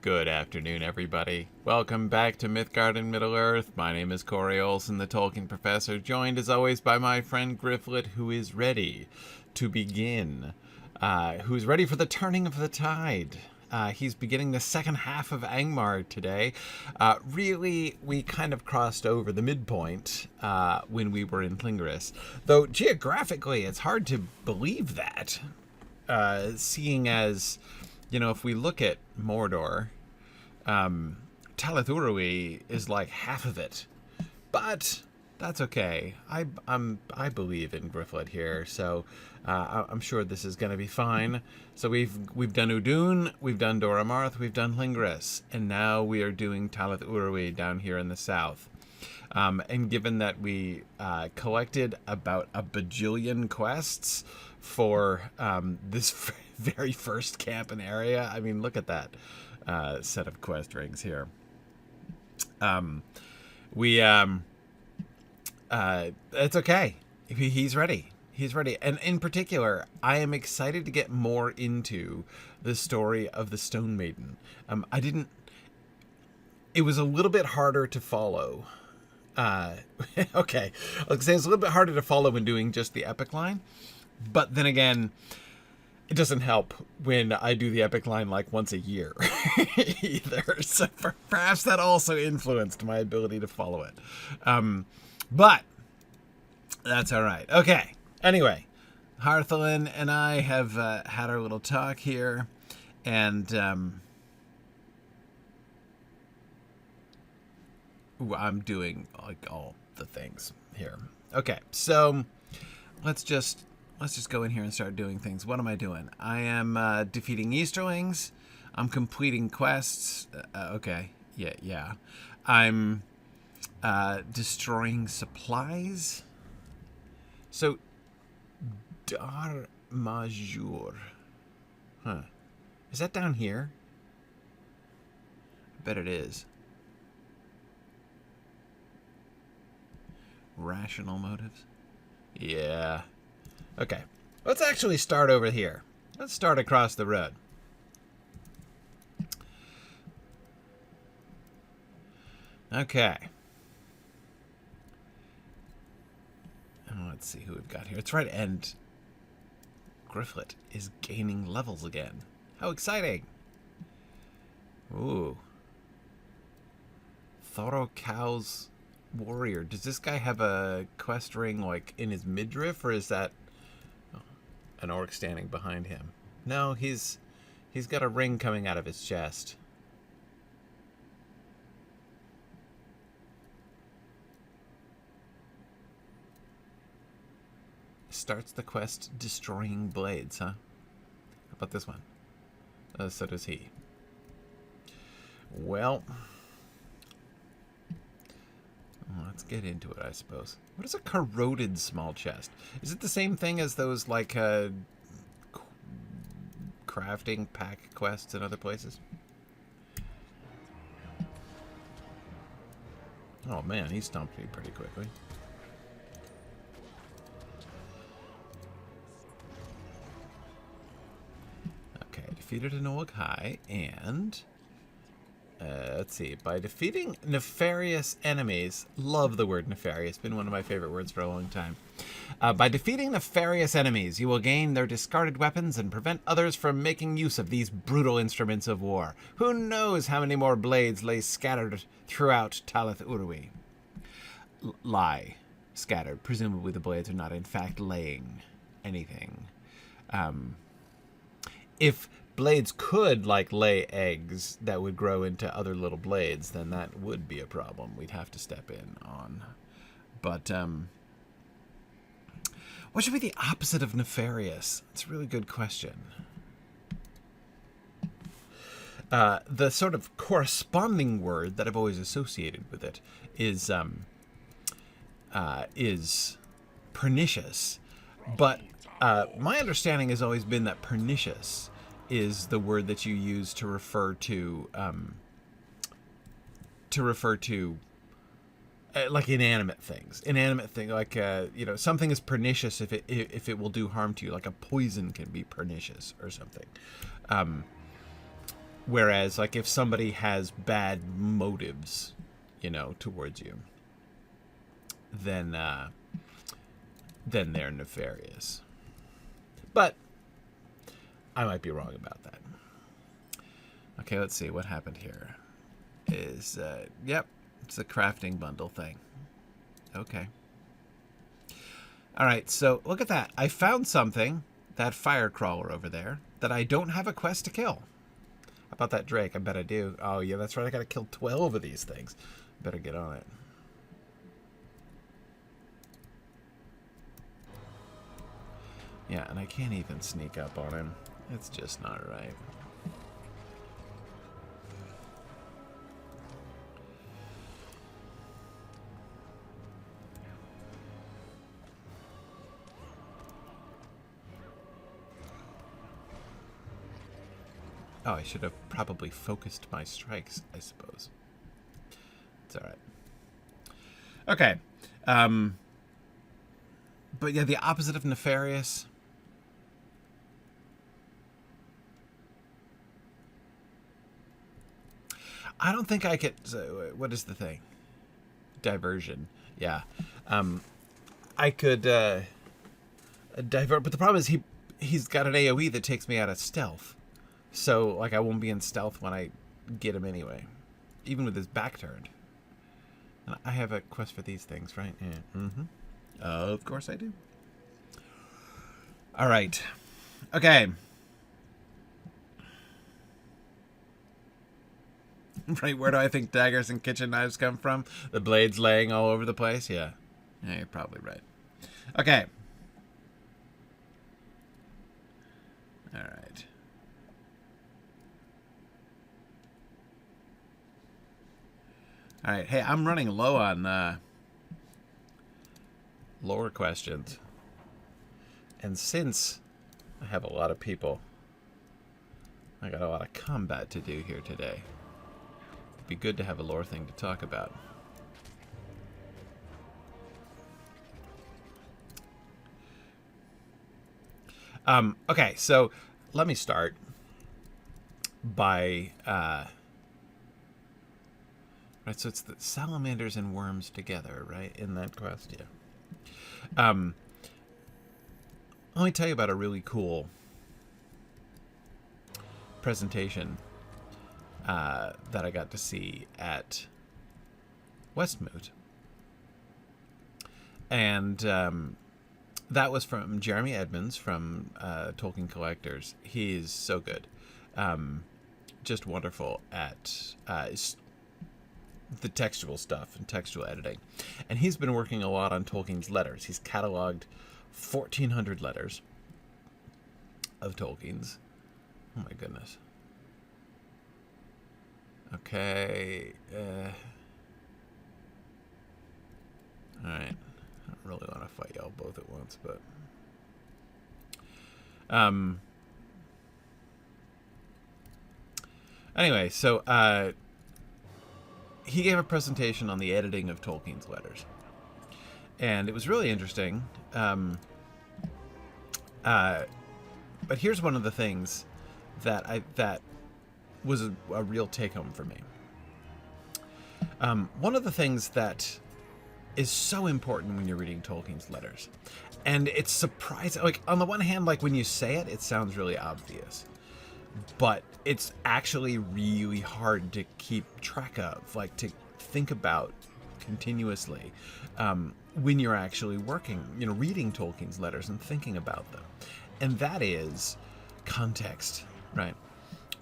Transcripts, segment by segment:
Good afternoon, everybody. Welcome back to Mythgard in Middle-earth. My name is Corey Olsen, the Tolkien Professor, joined as always by my friend Gryfflet, who is ready to begin. Who's ready for the turning of the tide. He's beginning the second half of Angmar today. Really, we kind of crossed over the midpoint when we were in Plunges. Though, geographically, it's hard to believe that. Seeing as... You know, if we look at Mordor, Talith is like half of it, but that's okay. I believe in Gryfflet here, so I'm sure this is going to be fine. So we've done Udun, we've done Dora Marth, we've done Plunges, and now we are doing Talith down here in the south. And given that we collected about a bajillion quests for this very first camp and area, I mean, look at that set of quest rings here. It's okay. He's ready. He's ready. And in particular, I am excited to get more into the story of the Stone Maiden. It was a little bit harder to follow. Okay, I'll say it's a little bit harder to follow when doing just the epic line, but then again, it doesn't help when I do the epic line like once a year either, so perhaps that also influenced my ability to follow it, but that's all right. Okay, anyway, Harthalin and I have had our little talk here, and I'm doing like all the things here. Okay, so let's just go in here and start doing things. What am I doing? I am defeating Easterlings. I'm completing quests. Okay, yeah. I'm destroying supplies. So Dar Majur. Huh. Is that down here? I bet it is. Rational motives? Yeah. Okay. Let's actually start over here. Let's start across the road. Okay. Let's see who we've got here. It's right, and Gryfflet is gaining levels again. How exciting! Ooh. Thorocow's warrior. Does this guy have a quest ring like in his midriff, or is that an orc standing behind him? No, he's got a ring coming out of his chest. Starts the quest destroying blades, huh? How about this one? So does he. Well, let's get into it, I suppose. What is a corroded small chest? Is it the same thing as those, like, crafting pack quests in other places? Oh, man, he stomped me pretty quickly. Okay, defeated an Oleg High, and... let's see. By defeating nefarious enemies, love the word nefarious, been one of my favorite words for a long time. By defeating nefarious enemies, you will gain their discarded weapons and prevent others from making use of these brutal instruments of war. Who knows how many more blades lay scattered throughout Talith Urui? Lie. Scattered. Presumably the blades are not in fact laying anything. If blades could, like, lay eggs that would grow into other little blades, then that would be a problem we'd have to step in on. But, what should be the opposite of nefarious? It's a really good question. The sort of corresponding word that I've always associated with it is pernicious. But my understanding has always been that pernicious is the word that you use to refer to like inanimate things. Like you know, something is pernicious if it will do harm to you. Like a poison can be pernicious or something. Whereas, like, if somebody has bad motives, towards you, then they're nefarious. But I might be wrong about that. Okay, let's see what happened here. Yep, it's a crafting bundle thing. Okay. All right, so look at that. I found something, that fire crawler over there, that I don't have a quest to kill. How about that Drake? I bet I do. Oh, yeah, that's right. I got to kill 12 of these things. Better get on it. Yeah, and I can't even sneak up on him. It's just not right. Oh, I should have probably focused my strikes, I suppose. It's all right. Okay. But yeah, the opposite of nefarious. I don't think I could... what is the thing? Diversion. Yeah. I could divert, but the problem is he's got an AoE that takes me out of stealth. So, like, I won't be in stealth when I get him anyway. Even with his back turned. And I have a quest for these things, right? Yeah. Mm-hmm. Of course I do. All right. Okay. Right, where do I think daggers and kitchen knives come from? The blades laying all over the place? Yeah. Yeah, you're probably right. Okay. All right. All right. Hey, I'm running low on lore questions. And since I have a lot of people, I got a lot of combat to do here today. It'd be good to have a lore thing to talk about. Okay, so let me start by... right, so it's the salamanders and worms together, right, in that quest, yeah. Let me tell you about a really cool presentation that I got to see at Westmoot. And that was from Jeremy Edmonds from Tolkien Collectors. He's so good. Just wonderful at the textual stuff and textual editing. And he's been working a lot on Tolkien's letters. He's cataloged 1,400 letters of Tolkien's. Oh my goodness. Okay. Alright. I don't really want to fight y'all both at once, but... Anyway, so, he gave a presentation on the editing of Tolkien's letters. And it was really interesting. But here's one of the things that was a real take-home for me. One of the things that is so important when you're reading Tolkien's letters, and it's surprising, like, on the one hand, like, when you say it, it sounds really obvious. But it's actually really hard to keep track of, like, to think about continuously when you're actually working, reading Tolkien's letters and thinking about them. And that is context, right?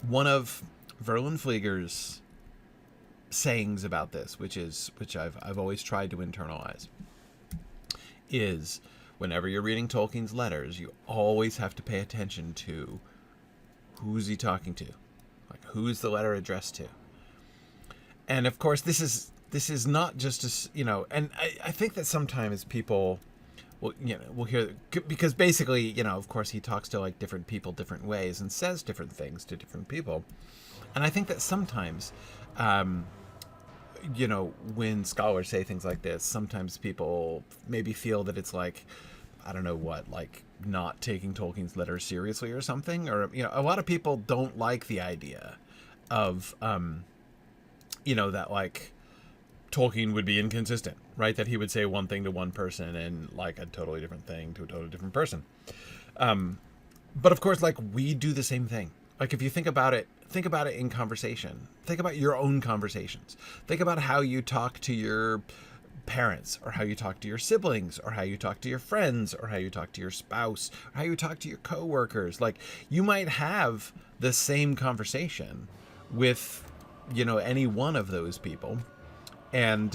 One of Verlin Flieger's sayings about this, which I've always tried to internalize, is whenever you're reading Tolkien's letters, you always have to pay attention to who's he talking to, like, who's the letter addressed to. And of course, this is not just and I think that sometimes people will hear, because basically, of course, he talks to, like, different people different ways and says different things to different people. And I think that sometimes when scholars say things like this, sometimes people maybe feel that it's like, I don't know what, like, not taking Tolkien's letters seriously or something. Or, a lot of people don't like the idea of, that like Tolkien would be inconsistent, right? That he would say one thing to one person and like a totally different thing to a totally different person. But of course, like we do the same thing. Like if you think about it in conversation. Think about your own conversations. Think about how you talk to your parents, or how you talk to your siblings, or how you talk to your friends, or how you talk to your spouse, or how you talk to your coworkers. Like you might have the same conversation with, any one of those people, and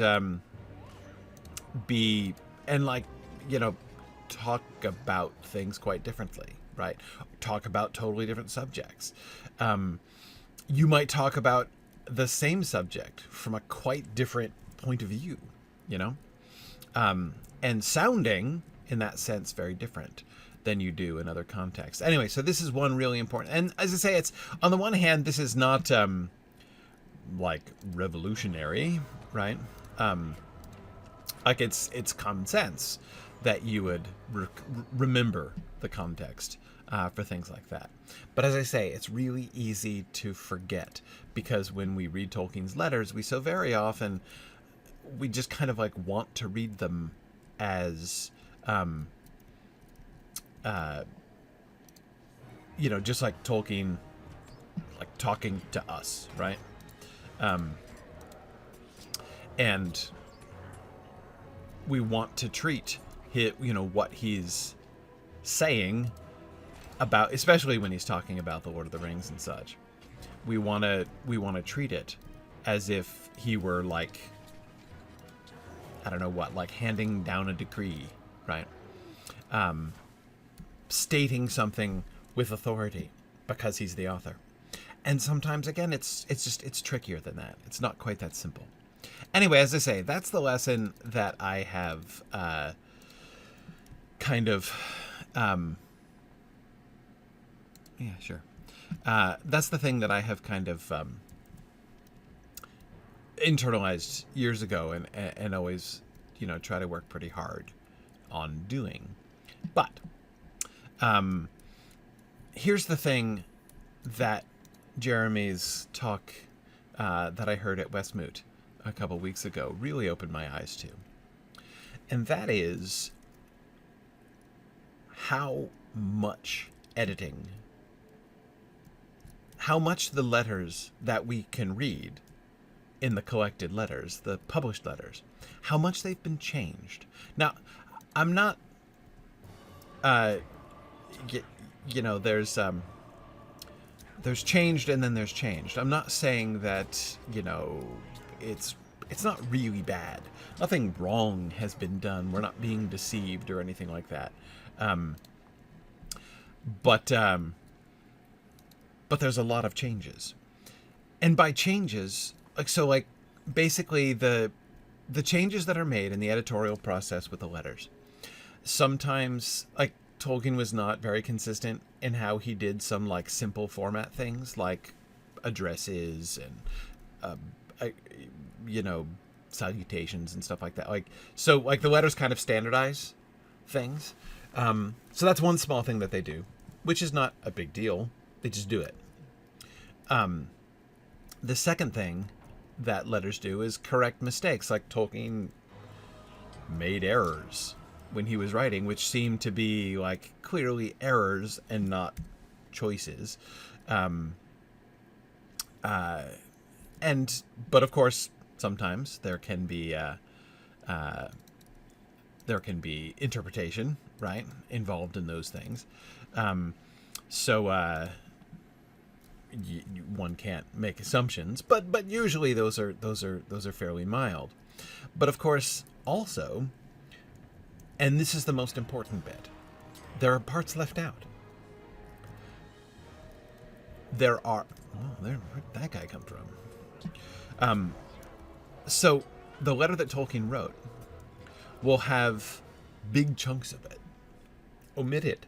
talk about things quite differently, right? Talk about totally different subjects. You might talk about the same subject from a quite different point of view, and sounding in that sense very different than you do in other contexts. Anyway, so this is one really important, and as I say, it's on the one hand, this is not like revolutionary, right? Like it's common sense that you would remember the context for things like that. But as I say, it's really easy to forget, because when we read Tolkien's letters, we so very often, we just kind of like want to read them as, just like Tolkien, like talking to us, right? And we want to treat what he's saying about, especially when he's talking about the Lord of the Rings and such. We want to treat it as if he were like, I don't know what, like handing down a decree, right? Stating something with authority because he's the author. And sometimes, again, it's trickier than that. It's not quite that simple. Anyway, as I say, that's the lesson that I have that's the thing that I have kind of internalized years ago, and always, try to work pretty hard on doing. But here's the thing that Jeremy's talk that I heard at Westmoot a couple weeks ago really opened my eyes to. And that is how much editing, how much the letters that we can read in the collected letters, the published letters, how much they've been changed. Now, I'm not, there's changed and then there's changed. I'm not saying that, it's not really bad. Nothing wrong has been done. We're not being deceived or anything like that. But there's a lot of changes. And by changes, basically the changes that are made in the editorial process with the letters. Sometimes, Tolkien was not very consistent in how he did some, simple format things, like addresses and, salutations and stuff like that. So the letters kind of standardize things. So that's one small thing that they do, which is not a big deal. They just do it. The second thing that letters do is correct mistakes. Like Tolkien made errors when he was writing, which seemed to be clearly errors and not choices. But of course, sometimes there can be interpretation, right, involved in those things. One can't make assumptions, but usually those are fairly mild. But of course, also, and this is the most important bit, there are parts left out. Where'd that guy come from? So the letter that Tolkien wrote will have big chunks of it omitted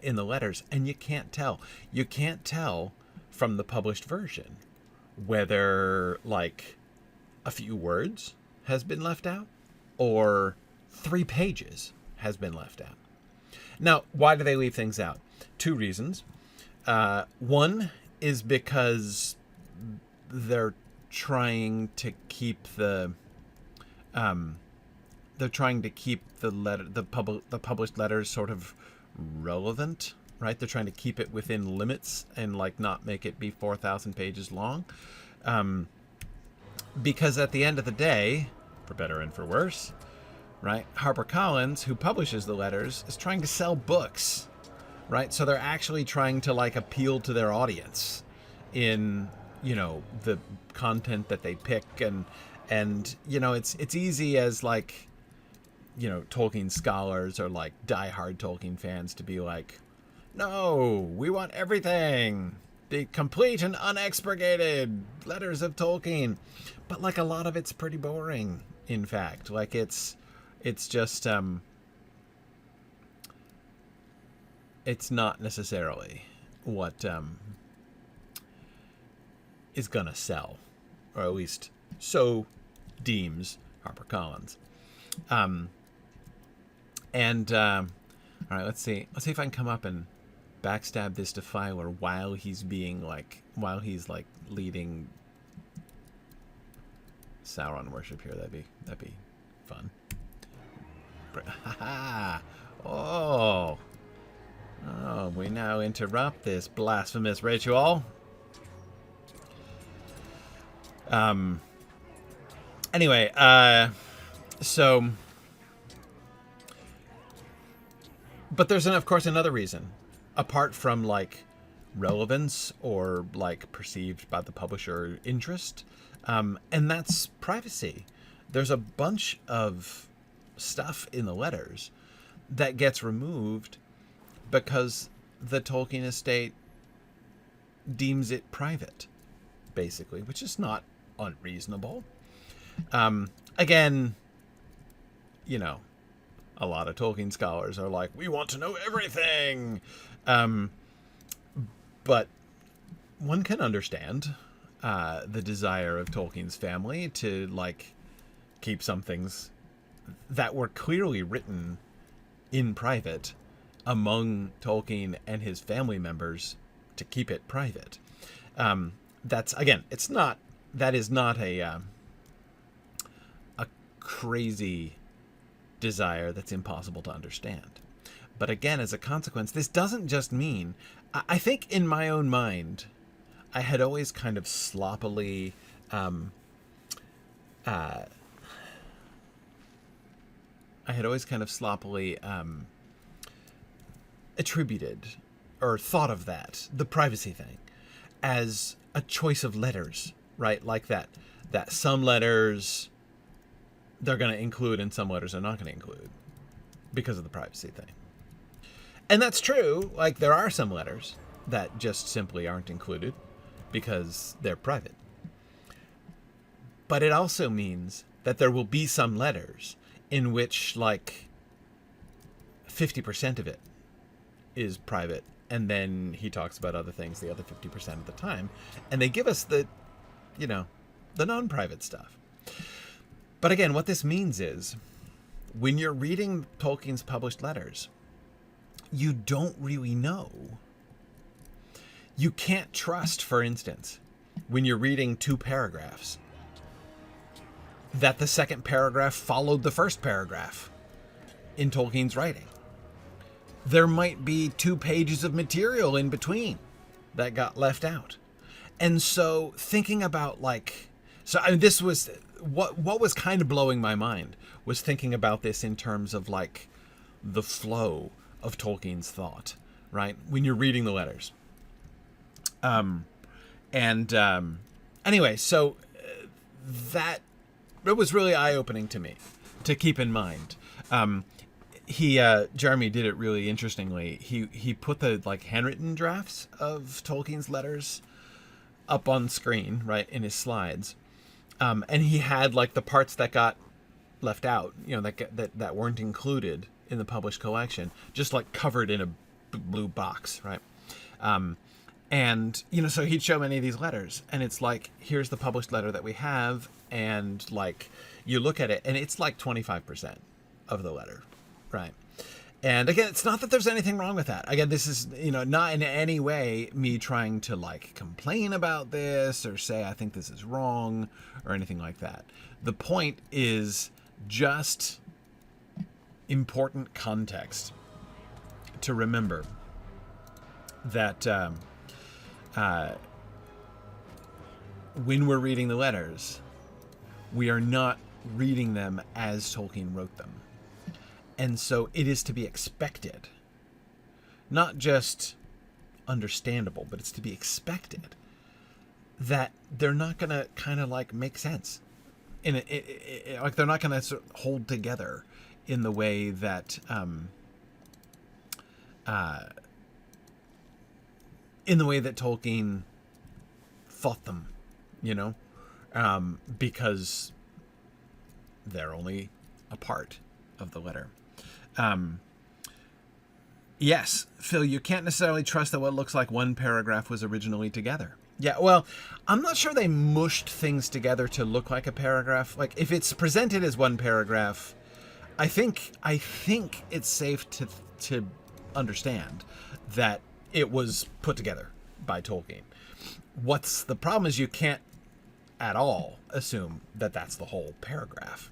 in the letters, and you can't tell. You can't tell from the published version whether a few words has been left out or 3 pages has been left out. Now, why do they leave things out? 2 reasons. One is because they're trying to keep the published letters sort of relevant, right? They're trying to keep it within limits and like not make it be 4,000 pages long, because at the end of the day, for better and for worse, right, HarperCollins, who publishes the letters, is trying to sell books, right? So they're actually trying to like appeal to their audience in, you know, the content that they pick. And you know, it's easy as like, you know, Tolkien scholars or like diehard Tolkien fans to be like, no, we want everything, the complete and unexpurgated letters of Tolkien. But like a lot of it's pretty boring, in fact. Like it's just it's not necessarily what is gonna sell, or at least so deems HarperCollins. All right, let's see if I can come up and backstab this defiler while he's leading Sauron worship here. That'd be fun. Oh, we now interrupt this blasphemous ritual. Anyway, but there's of course another reason, apart from like relevance or like perceived by the publisher interest, and that's privacy. There's a bunch of stuff in the letters that gets removed because the Tolkien estate deems it private, basically, which is not unreasonable. Again, you know, a lot of Tolkien scholars are like, we want to know everything. But one can understand the desire of Tolkien's family to like keep some things that were clearly written in private among Tolkien and his family members, to keep it private. That's, again, that is not a crazy desire that's impossible to understand. But again, as a consequence, this doesn't just mean, I think in my own mind, I had always kind of sloppily attributed or thought of the privacy thing, as a choice of letters, right? Like that some letters they're going to include and some letters they're not going to include because of the privacy thing. And that's true. Like, there are some letters that just simply aren't included because they're private. But it also means that there will be some letters in which like 50% of it is private, and then he talks about other things the other 50% of the time, and they give us the non-private stuff. But again, what this means is, when you're reading Tolkien's published letters, you don't really know. You can't trust, for instance, when you're reading 2 paragraphs, that the second paragraph followed the first paragraph in Tolkien's writing. There might be 2 pages of material in between that got left out. And so thinking about this was what was kind of blowing my mind, was thinking about this in terms of like the flow of Tolkien's thought, right? When you're reading the letters. Anyway, so that it was really eye-opening to me to keep in mind. Jeremy did it really interestingly. He put the like handwritten drafts of Tolkien's letters up on screen, right, in his slides. And he had like the parts that got left out, that weren't included in the published collection, just like covered in a blue box, right? And so he'd show many of these letters, and it's like, here's the published letter that we have, and like you look at it, and it's like 25% of the letter, right? And again, it's not that there's anything wrong with that. Again, this is, not in any way me trying to like complain about this or say I think this is wrong or anything like that. The point is just important context to remember that when we're reading the letters, we are not reading them as Tolkien wrote them. And so it is to be expected, not just understandable, but it's to be expected that they're not going to kind of like make sense. Like they're not going to sort of hold together in the way that Tolkien thought them, because they're only a part of the letter. Yes, Phil, you can't necessarily trust that what looks like one paragraph was originally together. Yeah, well, I'm not sure they mushed things together to look like a paragraph. Like, if it's presented as one paragraph, I think it's safe to understand that it was put together by Tolkien. What's the problem is you can't at all assume that that's the whole paragraph.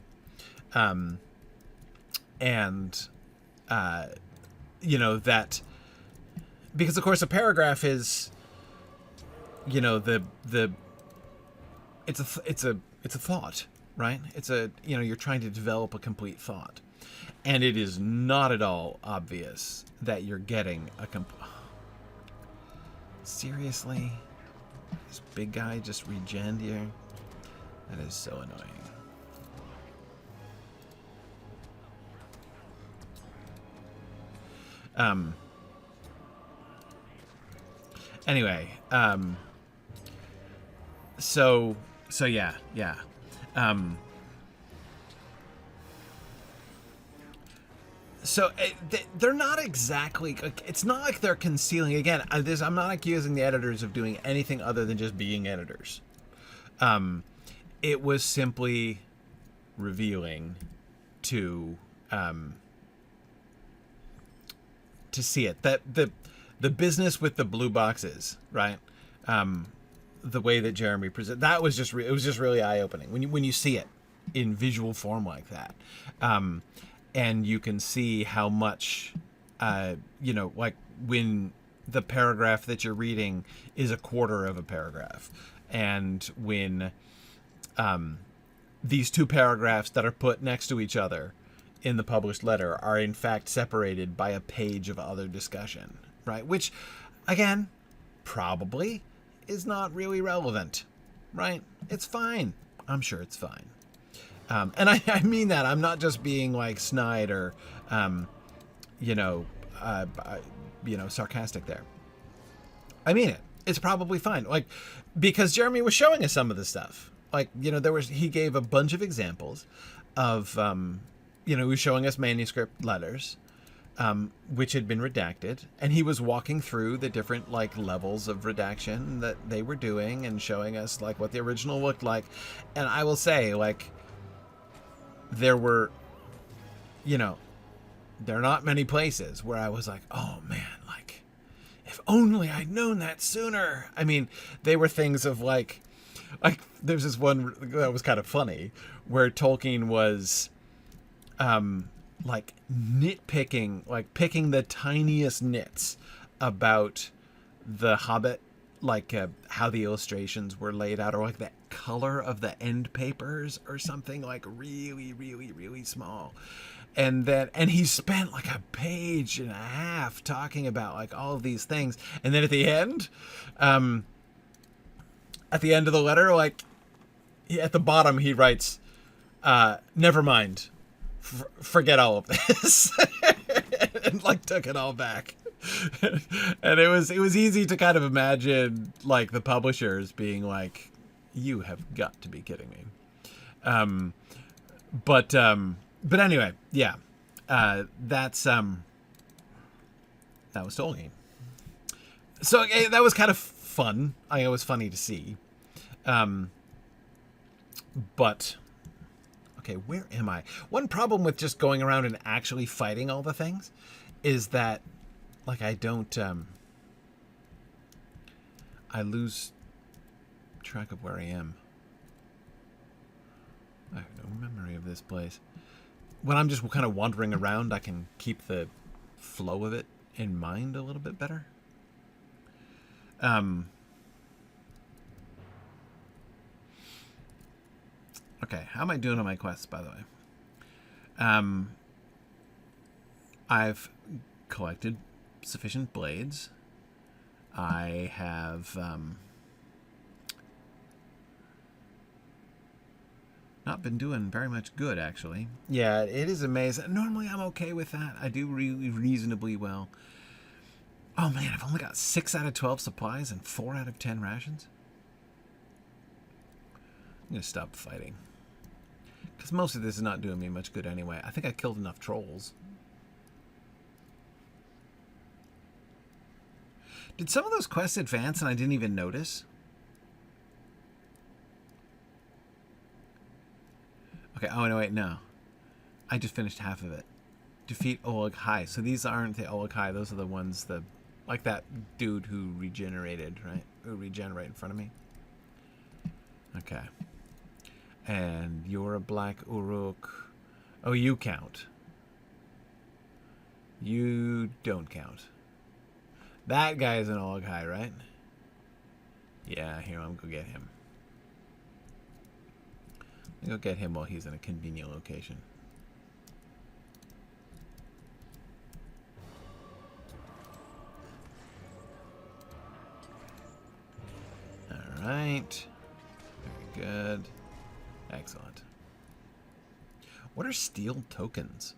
That because of course a paragraph is, it's a thought, right? It's you're trying to develop a complete thought, and it is not at all obvious that you're getting seriously, this big guy just regened here. That is so annoying. Anyway, so yeah. So they're not exactly, it's not like they're concealing, again, I'm not accusing the editors of doing anything other than just being editors. It was simply revealing to see it, that the business with the blue boxes, right? The way that Jeremy presented, that was just it was just really eye-opening when you see it in visual form like that, and you can see how much like when the paragraph that you're reading is a quarter of a paragraph, and when these two paragraphs that are put next to each other in the published letter are in fact separated by a page of other discussion, right? Which, again, probably is not really relevant, right? It's fine. I'm sure it's fine. And I mean that. I'm not just being like snide or, sarcastic there. I mean it. It's probably fine. Like, because Jeremy was showing us some of the stuff. Like, he gave a bunch of examples of, he was showing us manuscript letters, which had been redacted, and he was walking through the different like levels of redaction that they were doing and showing us like what the original looked like. And I will say, like, there were, there are not many places where I was like, oh man, like, if only I'd known that sooner. I mean, they were things of like there's this one that was kind of funny where Tolkien was like nitpicking, like picking the tiniest nits about the Hobbit, like how the illustrations were laid out, or like the color of the end papers or something, like really, really, really small. And he spent like a page and a half talking about like all of these things. And then at the end of the letter, like at the bottom, he writes, never mind, forget all of this. And like took it all back. And it was easy to kind of imagine like the publishers being like, you have got to be kidding me. But anyway, yeah, that was Tolkien. So that was kind of fun. It was funny to see. But Okay, where am I? One problem with just going around and actually fighting all the things is that, like, I don't, I lose track of where I am. I have no memory of this place. When I'm just kind of wandering around, I can keep the flow of it in mind a little bit better. Okay, how am I doing on my quests, by the way? I've collected sufficient blades. I have not been doing very much good, actually. Yeah, it is amazing. Normally I'm okay with that. I do really reasonably well. Oh man, I've only got 6 out of 12 supplies and 4 out of 10 rations. I'm gonna stop fighting, because most of this is not doing me much good anyway. I think I killed enough trolls. Did some of those quests advance and I didn't even notice? Okay, oh no, wait, no. I just finished half of it. Defeat Oleg High. So these aren't the Oleg High, those are the ones, like that dude who regenerated, right? Who regenerated in front of me. Okay. And you're a black Uruk. Oh, you count. You don't count. That guy is an Oleg High, right? Yeah, here, I'm gonna go get him. I'll go get him while he's in a convenient location. Alright. Very good. Excellent. What are steel tokens?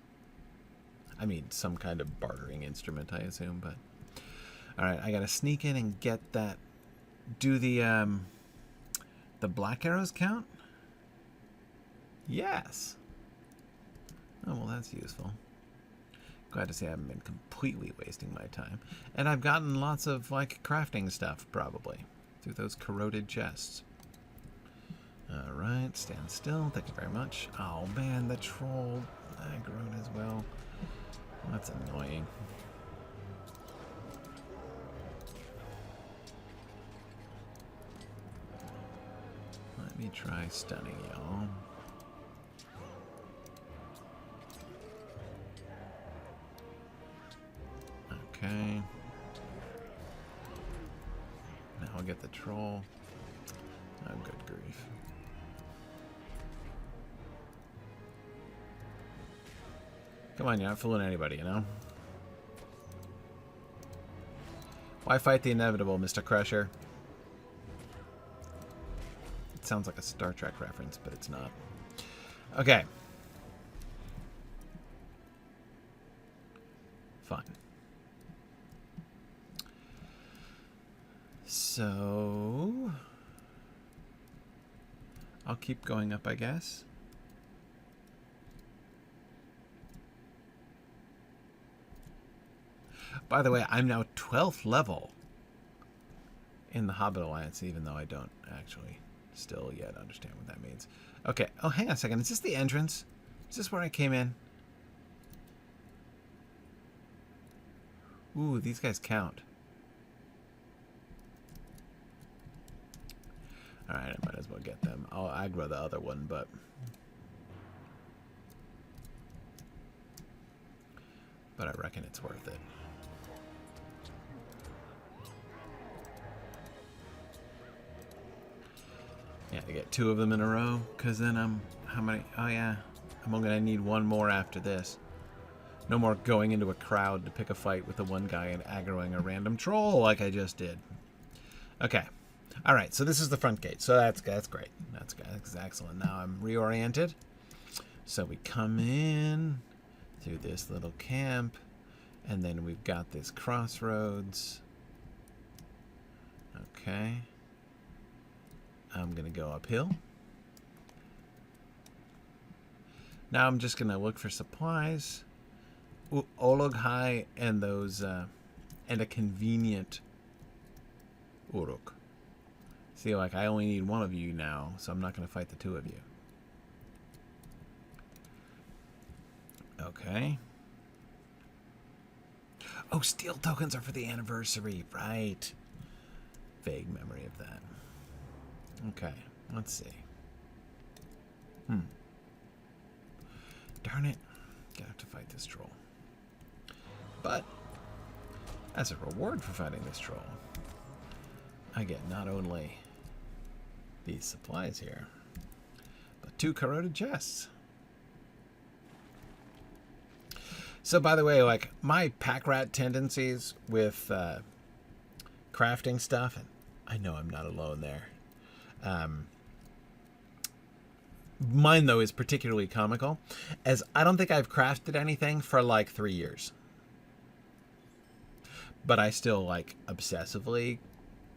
I mean, some kind of bartering instrument, I assume, but... Alright, I gotta sneak in and get that. Do the black arrows count? Yes. Oh, well, that's useful. Glad to say I haven't been completely wasting my time. And I've gotten lots of, like, crafting stuff, probably, through those corroded chests. Alright, stand still. Thank you very much. Oh, man, the troll aggroed as well. That's annoying. Let me try stunning y'all. Okay. Now I'll get the troll. Oh, good grief. Come on, you're not fooling anybody, you know? Why fight the inevitable, Mr. Crusher? It sounds like a Star Trek reference, but it's not. Okay. Fine. So... I'll keep going up, I guess. By the way, I'm now 12th level in the Hobbit Alliance, even though I don't actually still yet understand what that means. Okay. Oh, hang on a second. Is this the entrance? Is this where I came in? Ooh, these guys count. Alright, I might as well get them. I'll aggro the other one, but... But I reckon it's worth it. Yeah, I get 2 of them in a row, because then I'm... How many? Oh, yeah. I'm only going to need 1 more after this. No more going into a crowd to pick a fight with the one guy and aggroing a random troll like I just did. Okay. Alright, so this is the front gate. So that's great. That's excellent. Now I'm reoriented. So we come in through this little camp, and then we've got this crossroads. Okay. I'm going to go uphill. Now I'm just going to look for supplies. Oleg High and those, and a convenient Uruk. See, like, I only need 1 of you now, so I'm not going to fight the 2 of you. Okay. Oh, steel tokens are for the anniversary. Right. Vague memory of that. Okay. Let's see. Darn it. Gonna have to fight this troll. But, as a reward for fighting this troll, I get not only these supplies here, but 2 corroded chests. So, by the way, like, my pack rat tendencies with crafting stuff, and I know I'm not alone there. Mine, though, is particularly comical, as I don't think I've crafted anything for, like, 3 years. But I still, like, obsessively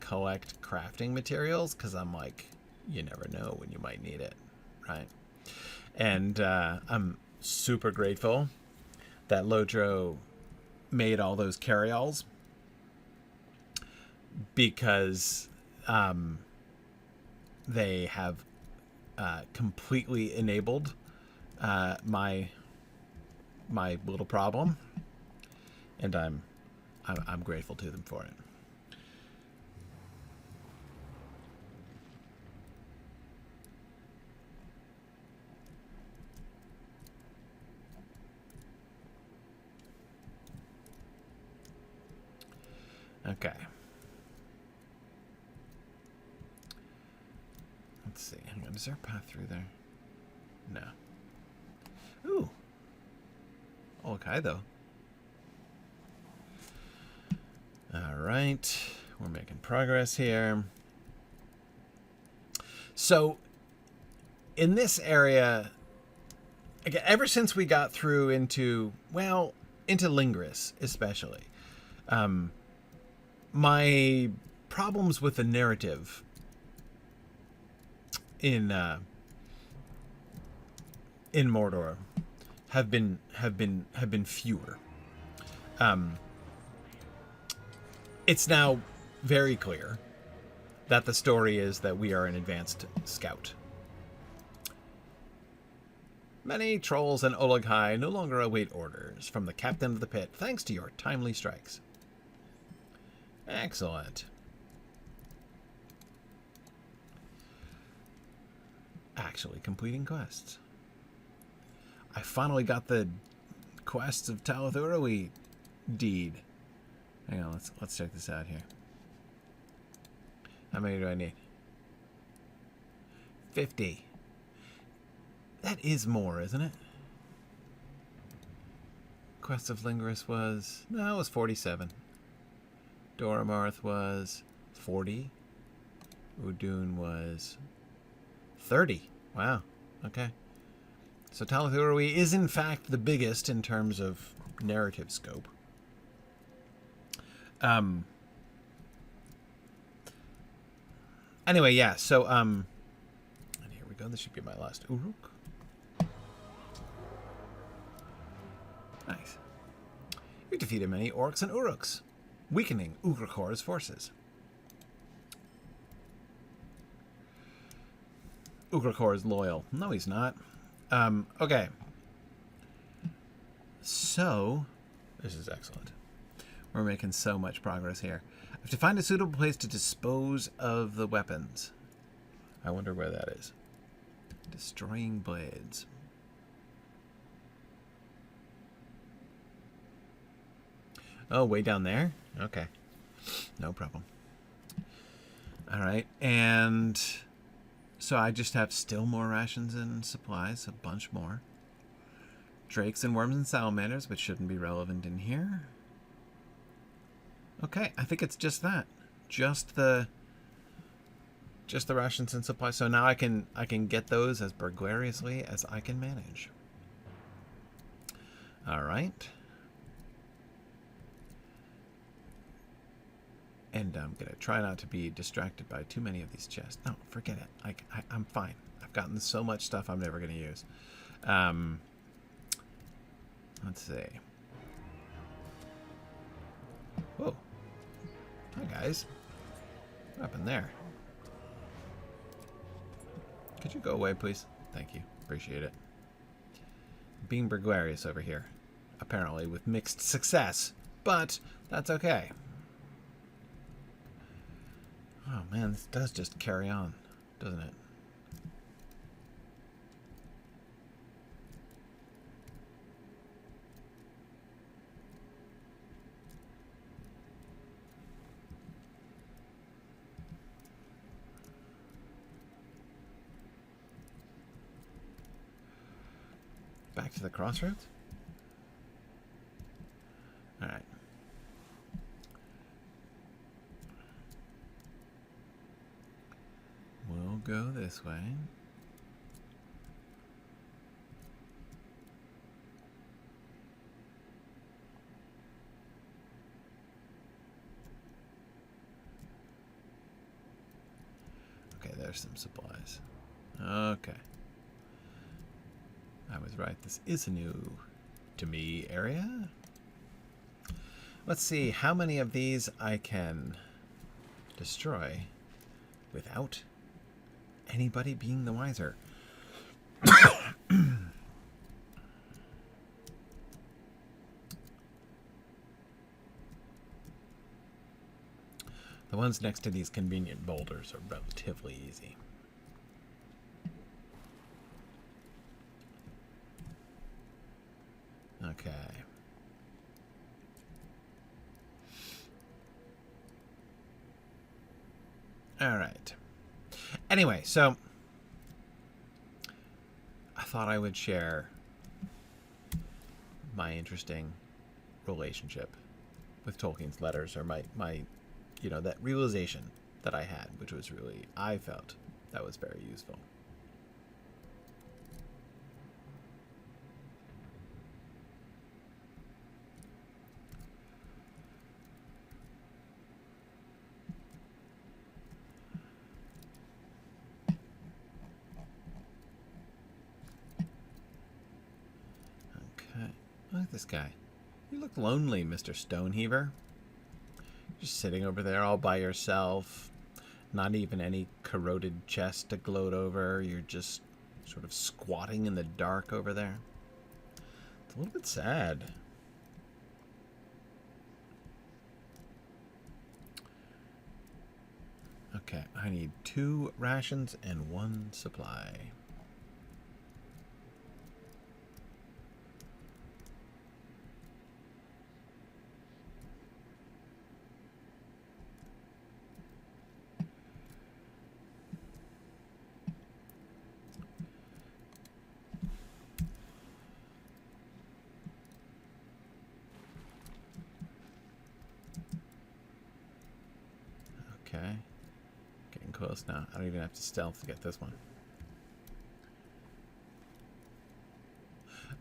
collect crafting materials, because I'm like, you never know when you might need it, right? And I'm super grateful that Lodro made all those carryalls, because they have completely enabled my little problem, and I'm grateful to them for it. Okay. Let's see. Hang on. Is there a path through there? No. Ooh. Okay, though. All right. We're making progress here. So, in this area, again, ever since we got through into Lingris, especially, my problems with the narrative in Mordor have been fewer. It's now very clear that the story is that we are an advanced scout. Many trolls and Olaghai no longer await orders from the captain of the pit, thanks to your timely strikes. Excellent. Actually completing quests. I finally got the quests of Talathurawi deed. Hang on, let's check this out here. How many do I need? 50. That is more, isn't it? Quest of Lingris was... No, it was 47. Doramarth was 40. Udun was 30. Wow. Okay. So Talathurawi is in fact the biggest in terms of narrative scope. Anyway, yeah, so and here we go. This should be my last Uruk. Nice. You defeated many orcs and Uruks, weakening Ugrakor's forces. Ugrakor is loyal. No, he's not. Okay. So, this is excellent. We're making so much progress here. I have to find a suitable place to dispose of the weapons. I wonder where that is. Destroying blades. Oh, way down there? Okay. No problem. All right. And so I just have still more rations and supplies, a bunch more. Drakes and worms and salamanders, which shouldn't be relevant in here. Okay, I think it's just that. Just the rations and supplies. So now I can get those as burglariously as I can manage. All right. And I'm going to try not to be distracted by too many of these chests. No, forget it. I'm fine. I've gotten so much stuff I'm never going to use. Let's see. Whoa. Hi, guys. What happened there? Could you go away, please? Thank you. Appreciate it. being burglarious over here. Apparently with mixed success, but that's okay. Oh man, this does just carry on, doesn't it? Back to the crossroads? Alright. We'll go this way. Okay, there's some supplies. Okay. I was right. This is a new to me area. Let's see how many of these I can destroy without anybody being the wiser. The ones next to these convenient boulders are relatively easy. Okay. All right. Anyway, so I thought I would share my interesting relationship with Tolkien's letters, or my you know, that realization that I had, which was really, I felt that was very useful. Look at this guy. You look lonely, Mr. Stoneheaver. Just sitting over there all by yourself. Not even any corroded chest to gloat over. You're just sort of squatting in the dark over there. It's a little bit sad. Okay, I need 2 rations and 1 supply. Okay. Getting close now. I don't even have to stealth to get this one.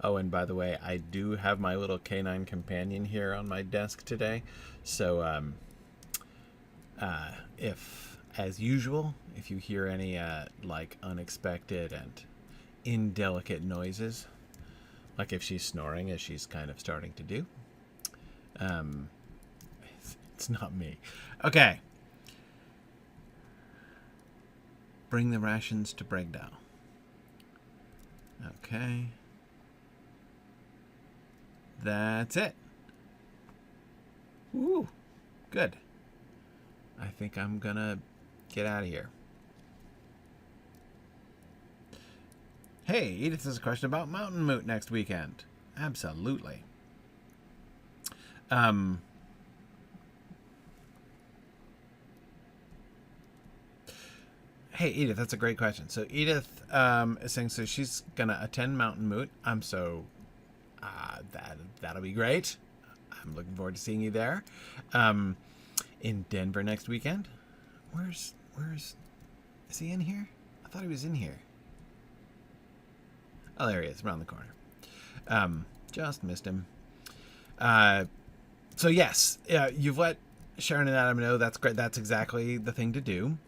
Oh, and by the way, I do have my little canine companion here on my desk today. So, if, as usual, if you hear any, like, unexpected and indelicate noises, like if she's snoring, as she's kind of starting to do, it's not me. Okay. Bring the rations to Bregdow. Okay. That's it. Woo. Good. I think I'm gonna get out of here. Hey, Edith has a question about Mountain Moot next weekend. Absolutely. Hey, Edith, that's a great question. So Edith is saying, so she's going to attend Mountain Moot. That'll be great. I'm looking forward to seeing you there. In Denver next weekend. Is he in here? I thought he was in here. Oh, there he is, around the corner. Just missed him. So yes, you've let Sharon and Adam know. That's great. That's exactly the thing to do.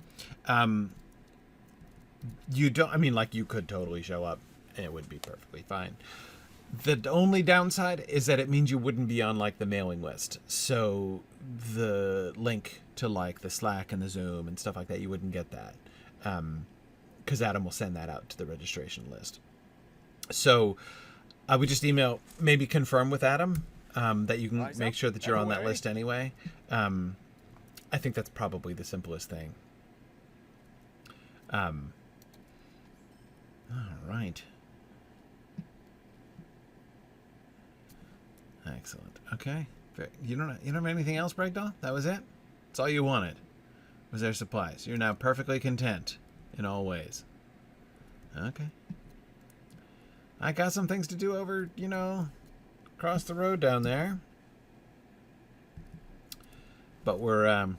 You don't, I mean, like, you could totally show up and it would be perfectly fine. The only downside is that it means you wouldn't be on, like, the mailing list. So the link to, like, the Slack and the Zoom and stuff like that, you wouldn't get that. Because Adam will send that out to the registration list. So I would just email, maybe confirm with Adam that you can make sure that you're on that list anyway. I think that's probably the simplest thing. All right. Excellent. Okay. You don't have anything else, Bragdoll? That was it? That's all you wanted. Was there supplies? You're now perfectly content in all ways. Okay. I got some things to do over, across the road down there. But we're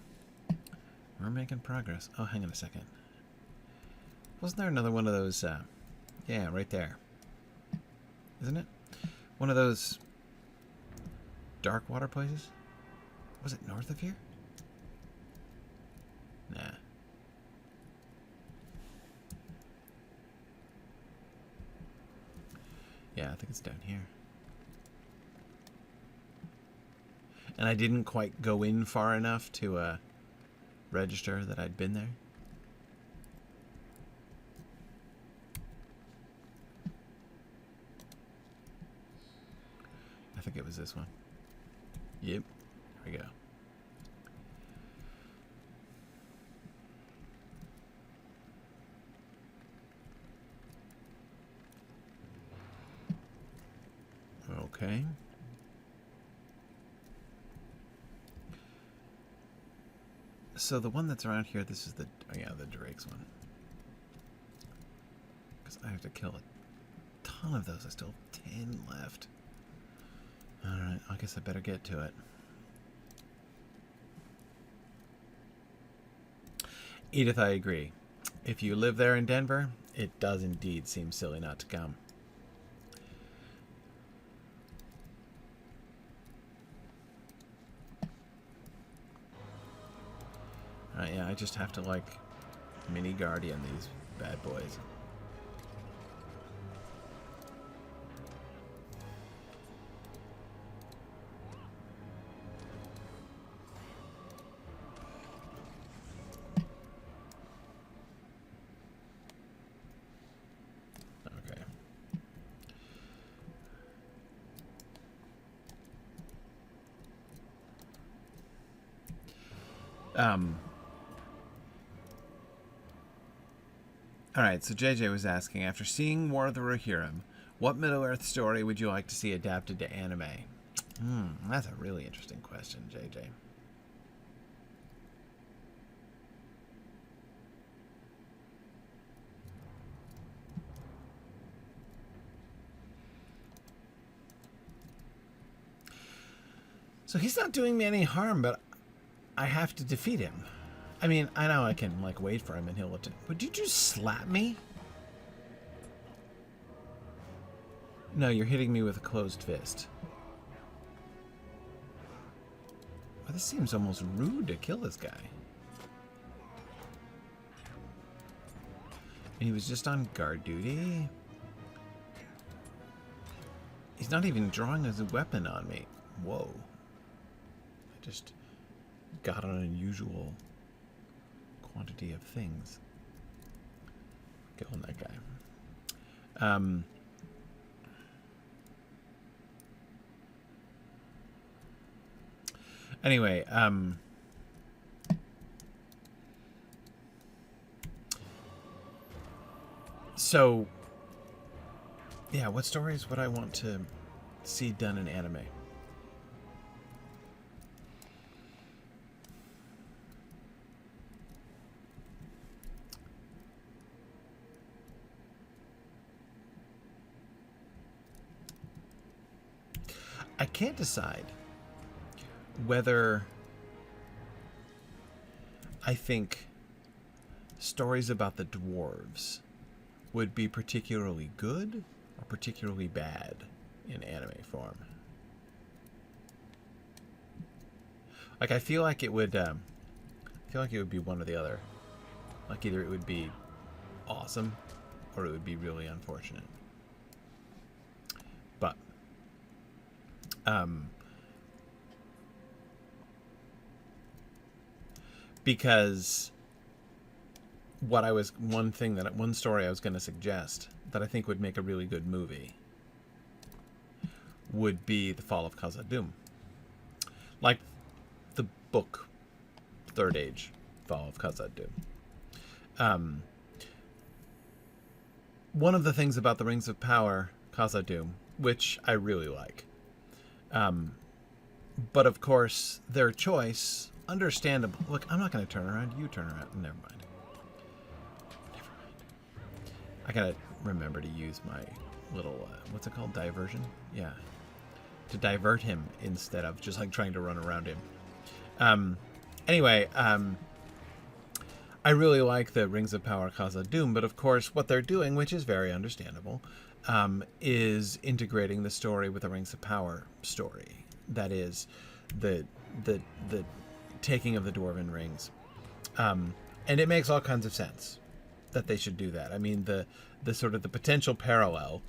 making progress. Oh, hang on a second. Wasn't there another one of those? Yeah, right there. Isn't it? One of those dark water places? Was it north of here? Nah. Yeah, I think it's down here. And I didn't quite go in far enough to register that I'd been there. I think it was this one. Yep. Here we go. Okay. So the one that's around here, this is the Drake's one. Because I have to kill a ton of those. I still have 10 left. Alright, I guess I better get to it. Edith, I agree. If you live there in Denver, it does indeed seem silly not to come. Yeah, I just have to, like, mini guardian these bad boys. Okay. Alright, so JJ was asking, after seeing War of the Rohirrim, what Middle-earth story would you like to see adapted to anime? That's a really interesting question, JJ. So he's not doing me any harm, but I have to defeat him. I mean, I know I can, like, wait for him and he'll... Would you just slap me? No, you're hitting me with a closed fist. Well, this seems almost rude to kill this guy. And he was just on guard duty? He's not even drawing his weapon on me. Whoa. I just got an unusual quantity of things. Killing that guy. Anyway, so yeah, what stories would I want to see done in anime? I can't decide whether I think stories about the dwarves would be particularly good or particularly bad in anime form. Like, I feel like it would be one or the other. Like, either it would be awesome or it would be really unfortunate. But because one story I was going to suggest that I think would make a really good movie would be the fall of Khazad-dûm. Like the book, Third Age, Fall of Khazad-dûm. One of the things about the Rings of Power, Khazad-dûm, which I really like. But of course, their choice, understandable. Look, I'm not going to turn around. You turn around. Never mind. I got to remember to use my little, what's it called? Diversion? Yeah. To divert him instead of just like trying to run around him. Anyway, I really like the Rings of Power Khazad-dûm, but of course what they're doing, which is very understandable, is integrating the story with the Rings of Power story. That is, the taking of the Dwarven Rings. And it makes all kinds of sense that they should do that. I mean, the sort of the potential parallel,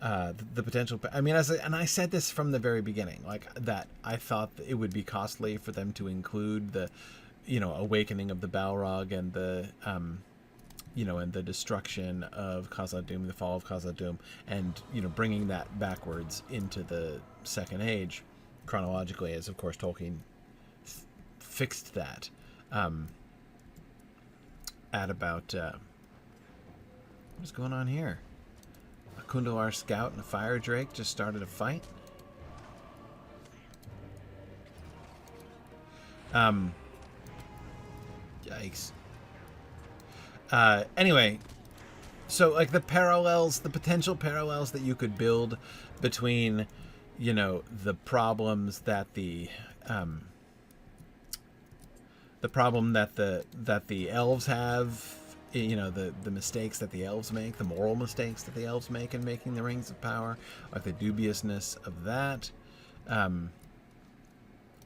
the potential. I mean, I said this from the very beginning, like that I thought it would be costly for them to include the, awakening of the Balrog and the, and the destruction of Khazad-dûm, the fall of Khazad-dûm, and bringing that backwards into the Second Age, chronologically, as of course Tolkien fixed that at about. What's going on here? A Kundalar scout and a fire drake just started a fight. Yikes. Anyway, so like the potential parallels that you could build between, the problems that the problem that the elves have, the mistakes that the elves make, the moral mistakes that the elves make in making the Rings of Power, like the dubiousness of that,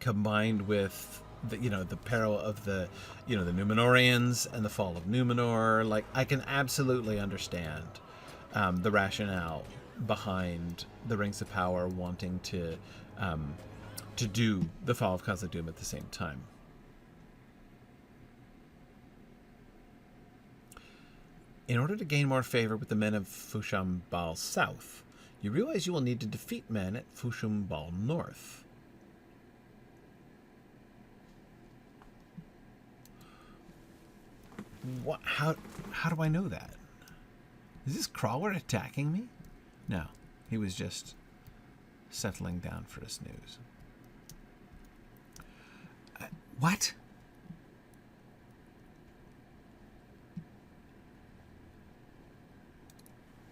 combined with the peril of the the Númenóreans and the fall of Númenor. Like, I can absolutely understand the rationale behind the Rings of Power wanting to do the fall of Khazad-dûm at the same time. In order to gain more favor with the men of Fushaum Bal South, you realize you will need to defeat men at Fushaum Bal North. What? How do I know that? Is this crawler attacking me? No, he was just settling down for a snooze. What?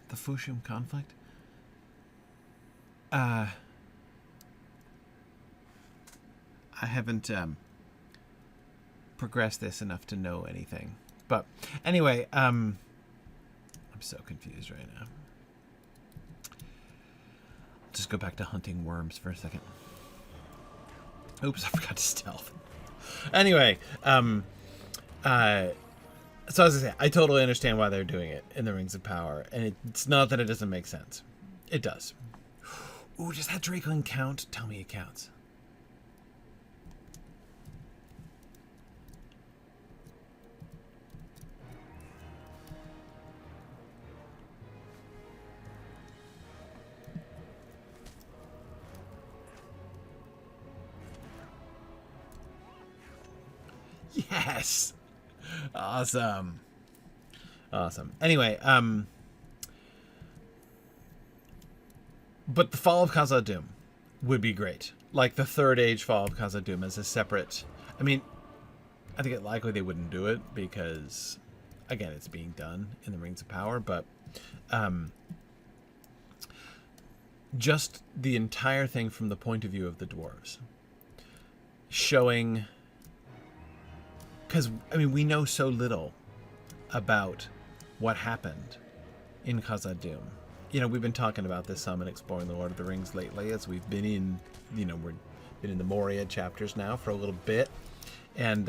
The Fushaum conflict? I haven't progressed this enough to know anything. But anyway, I'm so confused right now. I'll just go back to hunting worms for a second. Oops, I forgot to stealth. Anyway, so as I say, I totally understand why they're doing it in the Rings of Power, and it's not that it doesn't make sense. It does. Ooh, does that Drakeling count? Tell me it counts. Yes! Awesome. Awesome. Anyway, but the fall of Khazad-dûm would be great. Like the Third Age fall of Khazad-dûm as a separate... I mean, I think it likely they wouldn't do it because, again, it's being done in the Rings of Power, but just the entire thing from the point of view of the dwarves. Showing... Because, I mean, we know so little about what happened in Khazad-dûm. We've been talking about this some in Exploring the Lord of the Rings lately, as we've been in, we've been in the Moria chapters now for a little bit. And,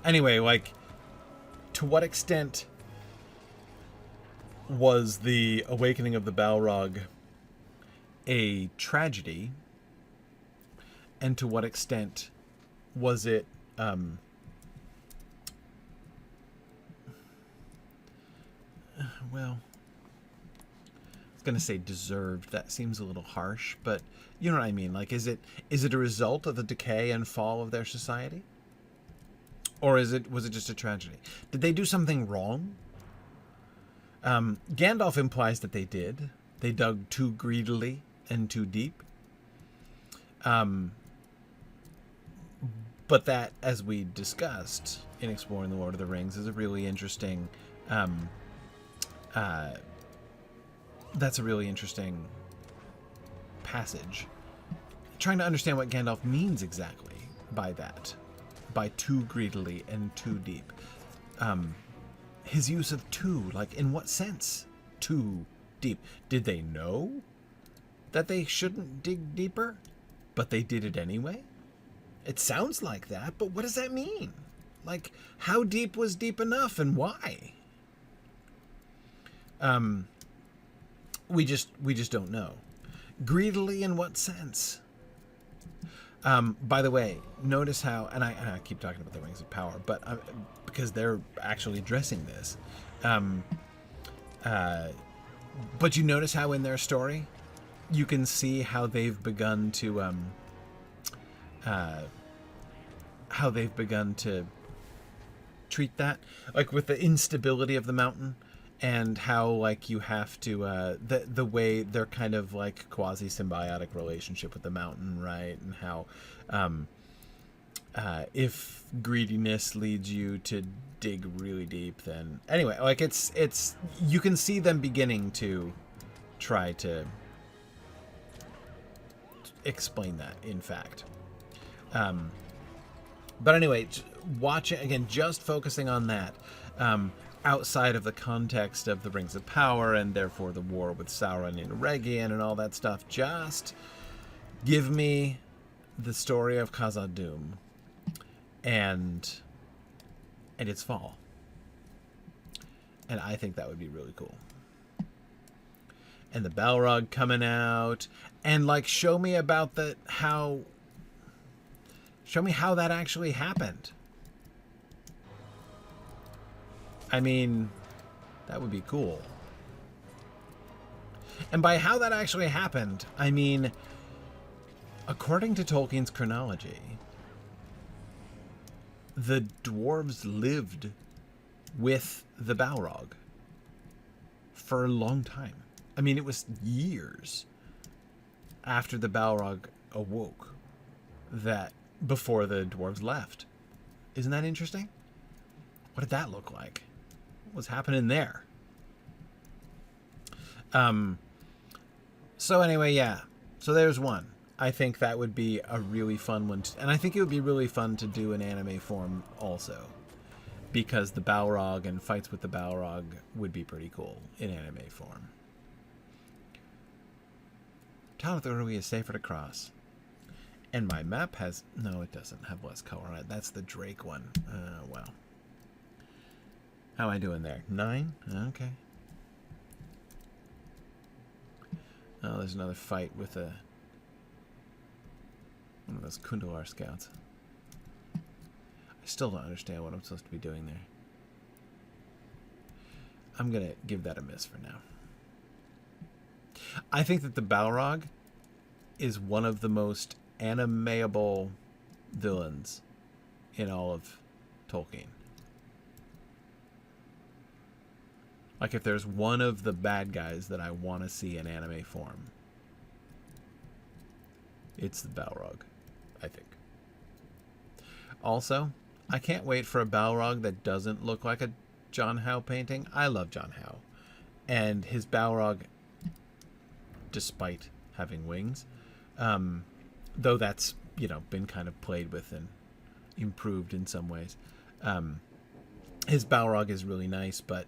anyway, like, to what extent was the awakening of the Balrog a tragedy, and to what extent was it well, I was gonna say deserved. That seems a little harsh, but you know what I mean. Like, is it a result of the decay and fall of their society, or was it just a tragedy? Did they do something wrong? Gandalf implies that they did. They dug too greedily and too deep. But that, as we discussed in exploring the Lord of the Rings, is a really interesting. That's a really interesting passage. Trying to understand what Gandalf means exactly by that, by too greedily and too deep. His use of too, like, in what sense? Too deep. Did they know that they shouldn't dig deeper, but they did it anyway? It sounds like that, but what does that mean? Like, how deep was deep enough, and why? We just don't know. Greedily in what sense? By the way, notice how, and I keep talking about the Rings of Power, but because they're actually addressing this. But you notice how in their story, you can see how they've begun to treat that, like with the instability of the mountain, and how, like, you have to the way they're kind of like quasi symbiotic relationship with the mountain, right? And how if greediness leads you to dig really deep, then anyway, like, it's you can see them beginning to try to explain that, in fact. But anyway, watching again, just focusing on that, outside of the context of the Rings of Power and therefore the war with Sauron and Eregion and all that stuff, just give me the story of Khazad-dûm and its fall. And I think that would be really cool. And the Balrog coming out, and like show me how that actually happened. I mean, that would be cool. And by how that actually happened, I mean, according to Tolkien's chronology, the dwarves lived with the Balrog for a long time. I mean, it was years after the Balrog awoke that before the dwarves left. Isn't that interesting? What did that look like? What was happening there? So anyway, yeah. So there's one. I think that would be a really fun one. And I think it would be really fun to do in anime form also. Because the Balrog and fights with the Balrog would be pretty cool in anime form. Talathorui is safer to cross. And my map has... No, it doesn't have less color on it. That's the Drake one. Well. How am I doing there? 9? Okay. Oh, there's another fight with one of those Kundalar scouts. I still don't understand what I'm supposed to be doing there. I'm going to give that a miss for now. I think that the Balrog is one of the most animeable villains in all of Tolkien. Like, if there's one of the bad guys that I want to see in anime form, it's the Balrog, I think. Also, I can't wait for a Balrog that doesn't look like a John Howe painting. I love John Howe. And his Balrog, despite having wings, though that's, been kind of played with and improved in some ways. His Balrog is really nice, but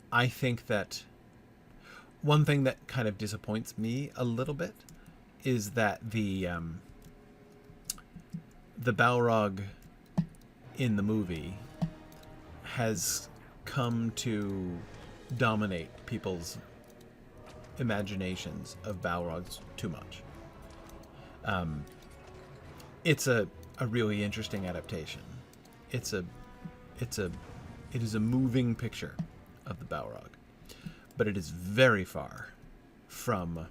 I think that one thing that kind of disappoints me a little bit is that the Balrog in the movie has come to dominate people's imaginations of Balrogs too much. it's a really interesting adaptation. It is a moving picture of the Balrog, but it is very far from,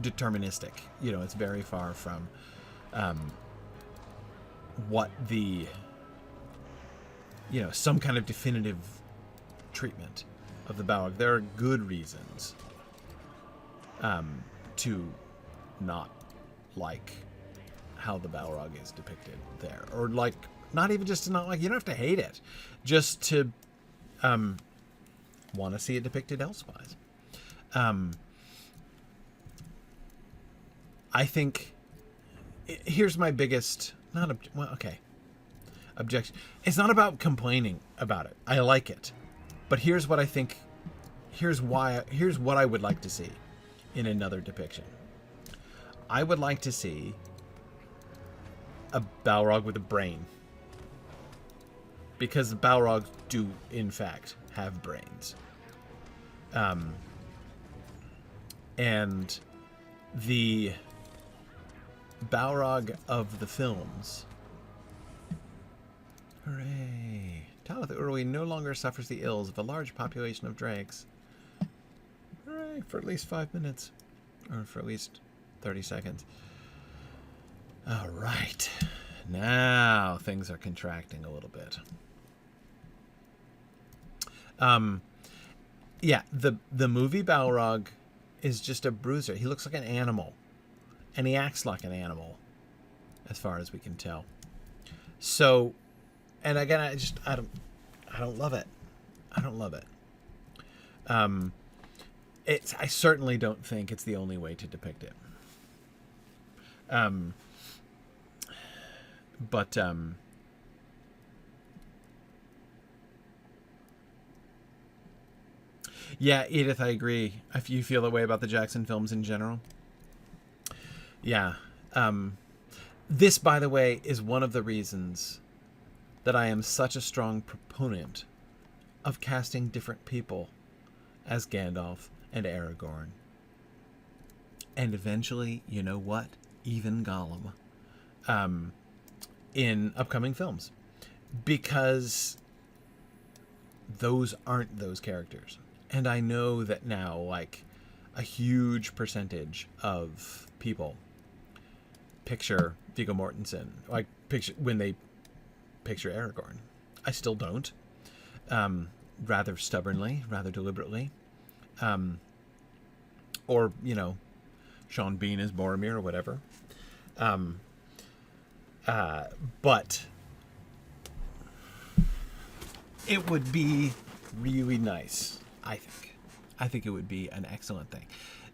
deterministic. It's very far from what the, some kind of definitive treatment of the Balrog. There are good reasons to not like how the Balrog is depicted there, or like, not even just to not like, you don't have to hate it, just to want to see it depicted elsewise. I think here's my biggest objection. It's not about complaining about it. I like it, but here's what I think. Here's what I would like to see in another depiction. I would like to see a Balrog with a brain, because the Balrogs do in fact have brains. And the Balrog of the films, hooray! Talyth Urwi no longer suffers the ills of a large population of drakes. Hooray! For at least 5 minutes, or for at least 30 seconds. All right, now things are contracting a little bit. Yeah, the movie Balrog is just a bruiser. He looks like an animal, and he acts like an animal, as far as we can tell. So, and again, I don't love it. I don't love it. I certainly don't think it's the only way to depict it. But yeah, Edith, I agree. If you feel that way about the Jackson films in general. Yeah. This, by the way, is one of the reasons that I am such a strong proponent of casting different people as Gandalf and Aragorn. And eventually, you know what? Even Gollum. In upcoming films. Because those aren't those characters. And I know that now, like, a huge percentage of people picture Viggo Mortensen, like, when they picture Aragorn. I still don't. Rather stubbornly, rather deliberately. Or, Sean Bean as Boromir or whatever. But it would be really nice, I think. I think it would be an excellent thing.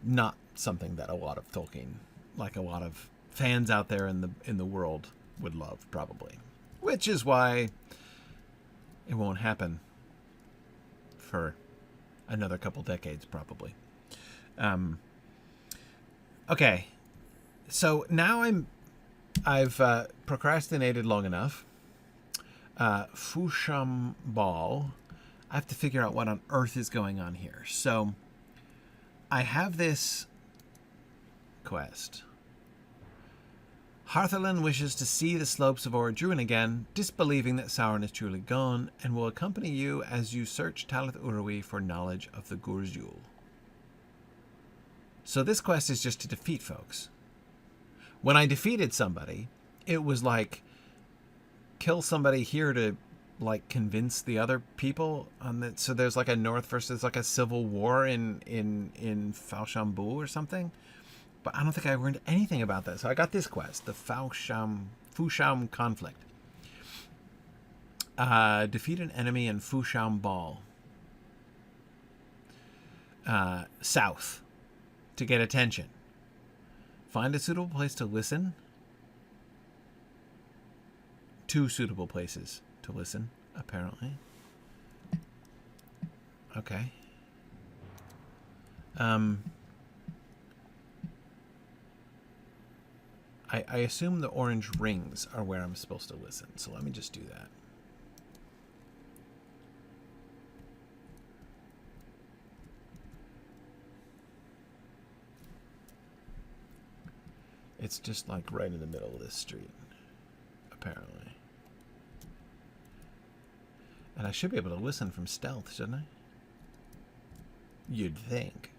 Not something that a lot of Tolkien, like a lot of fans out there in the world, would love, probably. Which is why it won't happen for another couple decades, probably. Okay, so now I've procrastinated long enough. Fushaum Bal. I have to figure out what on earth is going on here. So I have this quest. Harthalin wishes to see the slopes of Orodruin again, disbelieving that Sauron is truly gone, and will accompany you as you search Talyth Urwi for knowledge of the Gurzul. So this quest is just to defeat folks. When I defeated somebody, it was like, kill somebody here to, like, convince the other people on that. So there's like a North versus like a civil war in Fushaum Bal or something. But I don't think I learned anything about that. So I got this quest, the Fushaum conflict. Defeat an enemy in Fushaum Bal. South. To get attention. Find a suitable place to listen. 2 suitable places to listen, apparently. Okay. I assume the orange rings are where I'm supposed to listen, so let me just do that. It's just like right in the middle of this street, apparently. And I should be able to listen from stealth, shouldn't I? You'd think.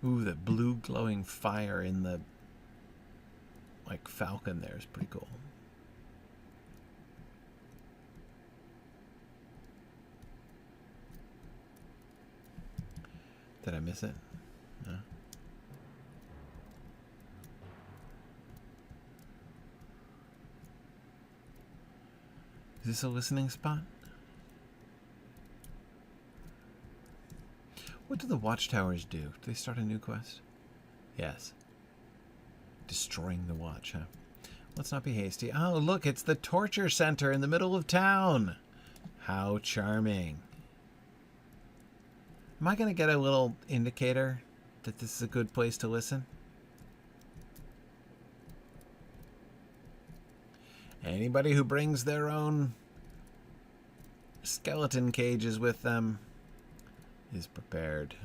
Ooh, the blue glowing fire in the, like, falcon there is pretty cool. Did I miss it? No. Is this a listening spot? What do the watchtowers do? Do they start a new quest? Yes. Destroying the watch, huh? Let's not be hasty. Oh, look, it's the torture center in the middle of town. How charming. Am I going to get a little indicator that this is a good place to listen? Anybody who brings their own skeleton cages with them is prepared.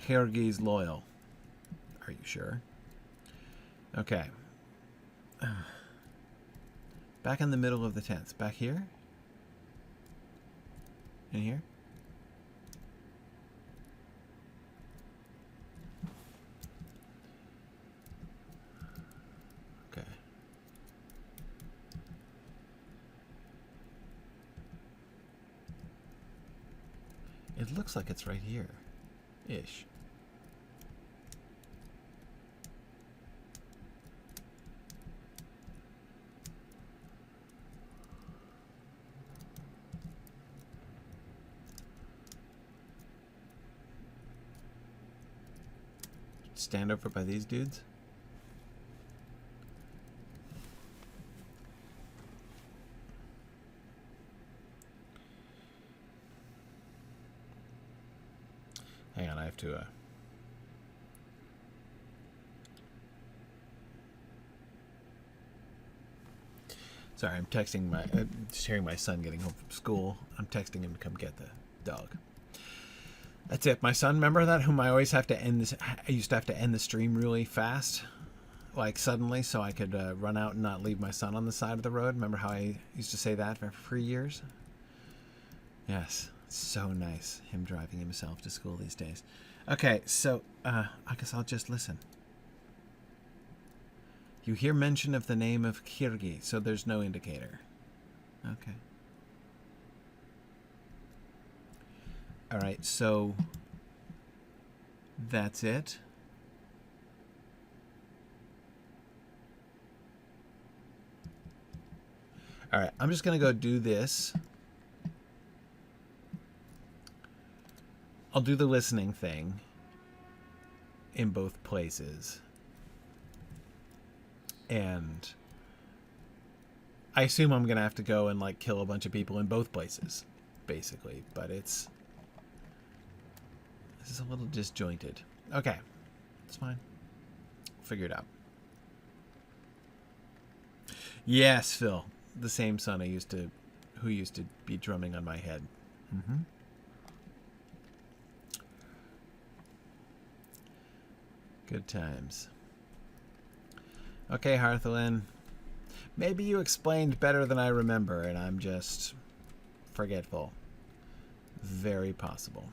Kyrgyz loyal. Are you sure? Okay. Back in the middle of the tents. Back here? In here? Okay. It looks like it's right here. Ish. Stand over by these dudes? Hang on, I have to sorry, I'm texting my just hearing my son getting home from school. I'm texting him to come get the dog. That's it. My son, remember that? Whom I always have to end this. I used to have to end the stream really fast, like suddenly, so I could run out and not leave my son on the side of the road. Remember how I used to say that for years? Yes, so nice. Him driving himself to school these days. Okay, so I guess I'll just listen. You hear mention of the name of Kyrgy, so there's no indicator. Okay. All right, so that's it. All right, I'm just going to go do this. I'll do the listening thing in both places. And I assume I'm going to have to go and, like, kill a bunch of people in both places, basically. But this is a little disjointed. Okay, it's fine. Figure it out. Yes, Phil, the same son who used to be drumming on my head. Mm-hmm. Good times. Okay, Harthalin. Maybe you explained better than I remember, and I'm just forgetful. Very possible.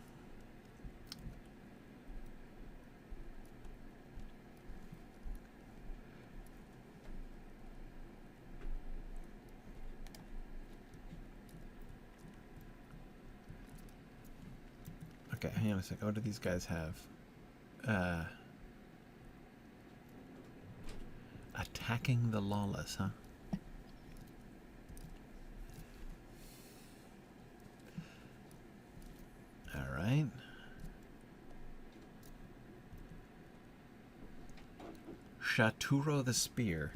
Okay, hang on a sec. What do these guys have? Attacking the lawless, huh? All right. Shaturo the Spear.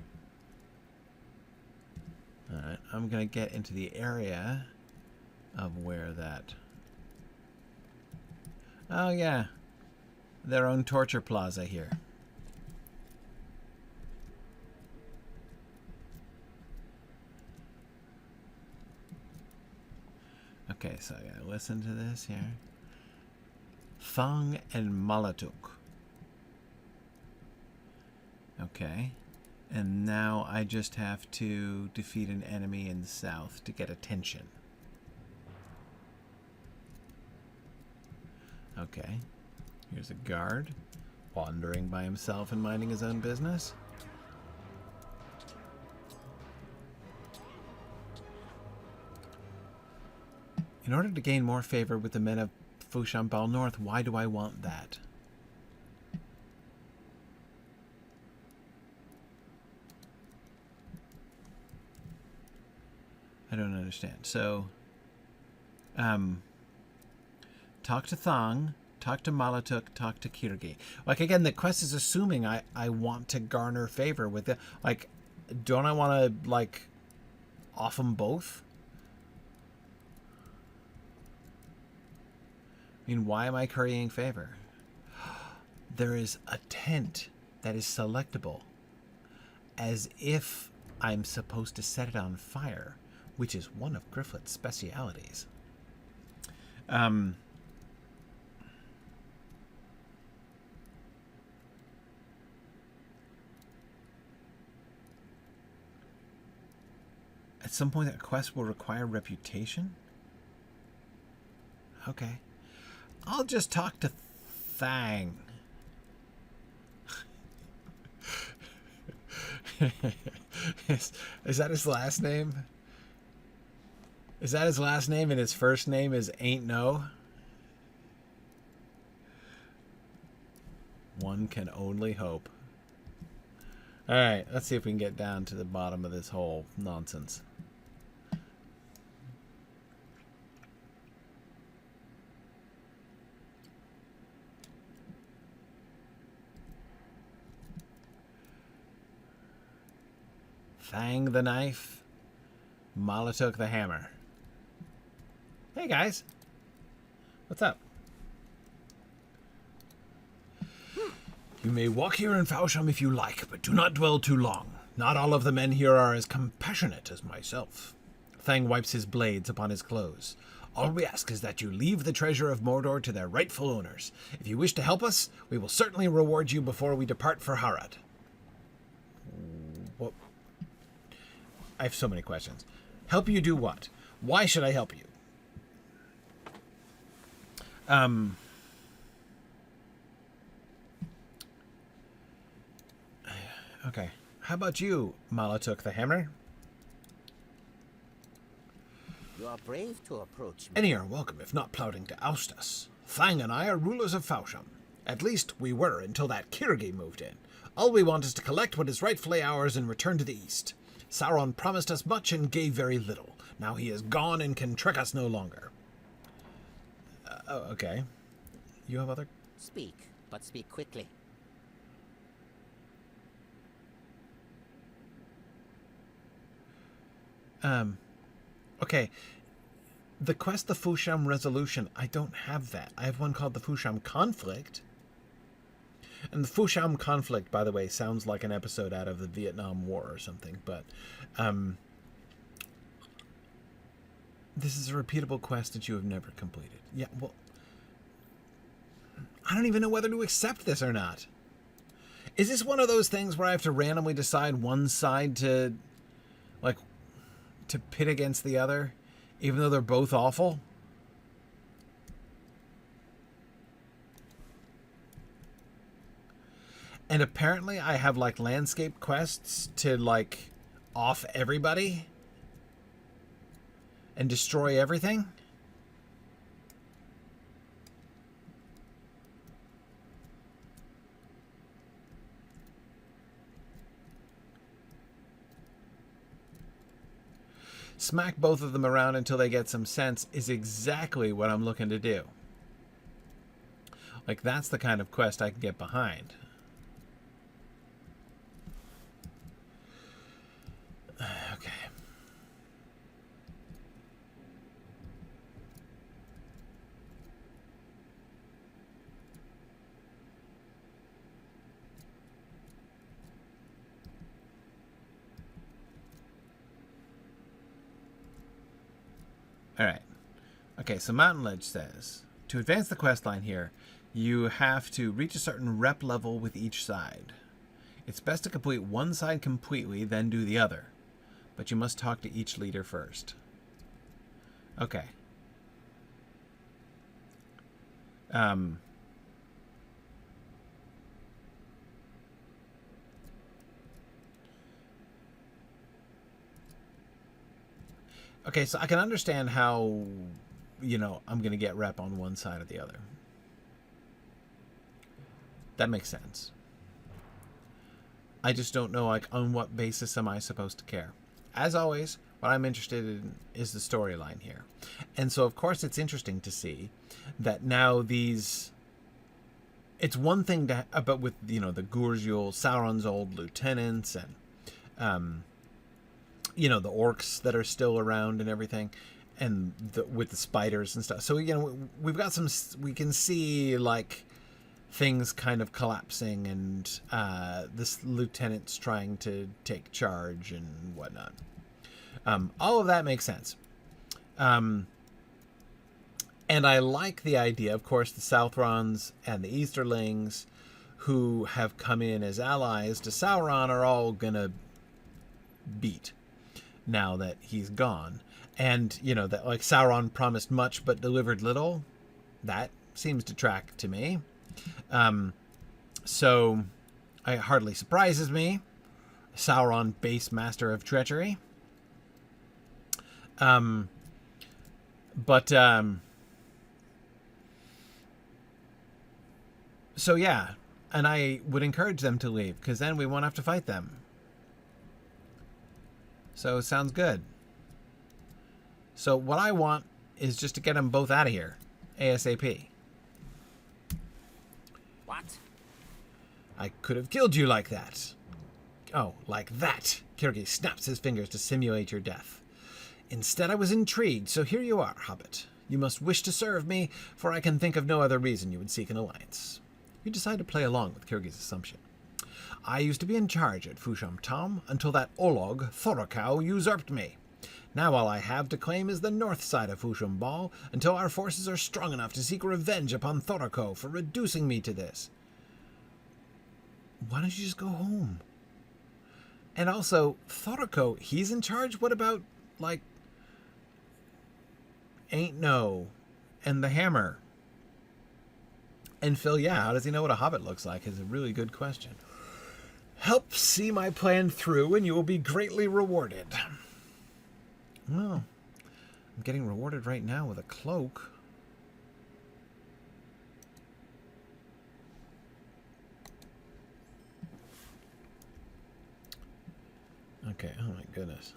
All right, I'm going to get into the area of where that... Oh, yeah. Their own torture plaza here. Okay, so I gotta listen to this here. Thang and Malatuk. Okay. And now I just have to defeat an enemy in the south to get attention. Okay. Here's a guard wandering by himself and minding his own business. In order to gain more favor with the men of Fushaum Bal North, why do I want that? I don't understand. So, talk to Thang, talk to Malatuk, talk to Kirgi. Like, again, the quest is assuming I want to garner favor with it. Like, don't I want to, like, off them both? I mean, why am I currying favor? There is a tent that is selectable as if I'm supposed to set it on fire, which is one of Gryfflet's specialities. At some point, that quest will require reputation? Okay. I'll just talk to Thang. Is that his last name? Is that his last name and his first name is Ain't No? One can only hope. Alright, let's see if we can get down to the bottom of this whole nonsense. Thang the knife, Malatuk the hammer. Hey guys, what's up? You may walk here in Fushaum if you like, but do not dwell too long. Not all of the men here are as compassionate as myself. Thang wipes his blades upon his clothes. All we ask is that you leave the treasure of Mordor to their rightful owners. If you wish to help us, we will certainly reward you before we depart for Harad. What? I have so many questions. Help you do what? Why should I help you? Okay. How about you, Malatuk the hammer? You are brave to approach me. Any are welcome, if not plotting to oust us. Thang and I are rulers of Fushaum. At least we were until that Kirgi moved in. All we want is to collect what is rightfully ours and return to the east. Sauron promised us much and gave very little. Now he is gone and can trick us no longer. Okay. You have other... Speak, but speak quickly. Okay. The quest, the Fushaum Resolution, I don't have that. I have one called the Fushaum Conflict. And the Fushaum Conflict, by the way, sounds like an episode out of the Vietnam War or something, but this is a repeatable quest that you have never completed. Yeah, well, I don't even know whether to accept this or not. Is this one of those things where I have to randomly decide one side to, like, to pit against the other, even though they're both awful? And apparently I have, like, landscape quests to, like, off everybody and destroy everything. Smack both of them around until they get some sense is exactly what I'm looking to do. Like, that's the kind of quest I can get behind. Okay. All right. Okay, so Mountain Ledge says, to advance the quest line here, you have to reach a certain rep level with each side. It's best to complete one side completely, then do the other. But you must talk to each leader first. Okay. Okay, so I can understand how, I'm going to get rep on one side or the other. That makes sense. I just don't know, like, on what basis am I supposed to care? As always, what I'm interested in is the storyline here. And so, of course, it's interesting to see that now these... It's one thing to... But with, the Gurjul, Sauron's old lieutenants, and... the orcs that are still around and everything, and with the spiders and stuff. So, we've got some... We can see, like... things kind of collapsing, and this lieutenant's trying to take charge and whatnot. All of that makes sense. And I like the idea, of course, the Southrons and the Easterlings, who have come in as allies to Sauron, are all gonna beat now that he's gone. And, that, like, Sauron promised much but delivered little. That seems to track to me. So it hardly surprises me. Sauron, base master of treachery. So yeah, and I would encourage them to leave, because then we won't have to fight them. So sounds good. So what I want is just to get them both out of here, ASAP. What? I could have killed you like that. Oh, like that. Kirgi snaps his fingers to simulate your death. Instead, I was intrigued, so here you are, Hobbit. You must wish to serve me, for I can think of no other reason you would seek an alliance. You decide to play along with Kirgi's assumption. I used to be in charge at Fushaum Bal until that Olog, Thorokau, usurped me. Now all I have to claim is the north side of Fushaum Bal, until our forces are strong enough to seek revenge upon Thorokau for reducing me to this. Why don't you just go home? And also, Thorokau, he's in charge? What about, like, Ain't No and the Hammer? And Phil, yeah, how does he know what a hobbit looks like is a really good question. Help see my plan through and you will be greatly rewarded. Well, I'm getting rewarded right now with a cloak. Okay, oh my goodness.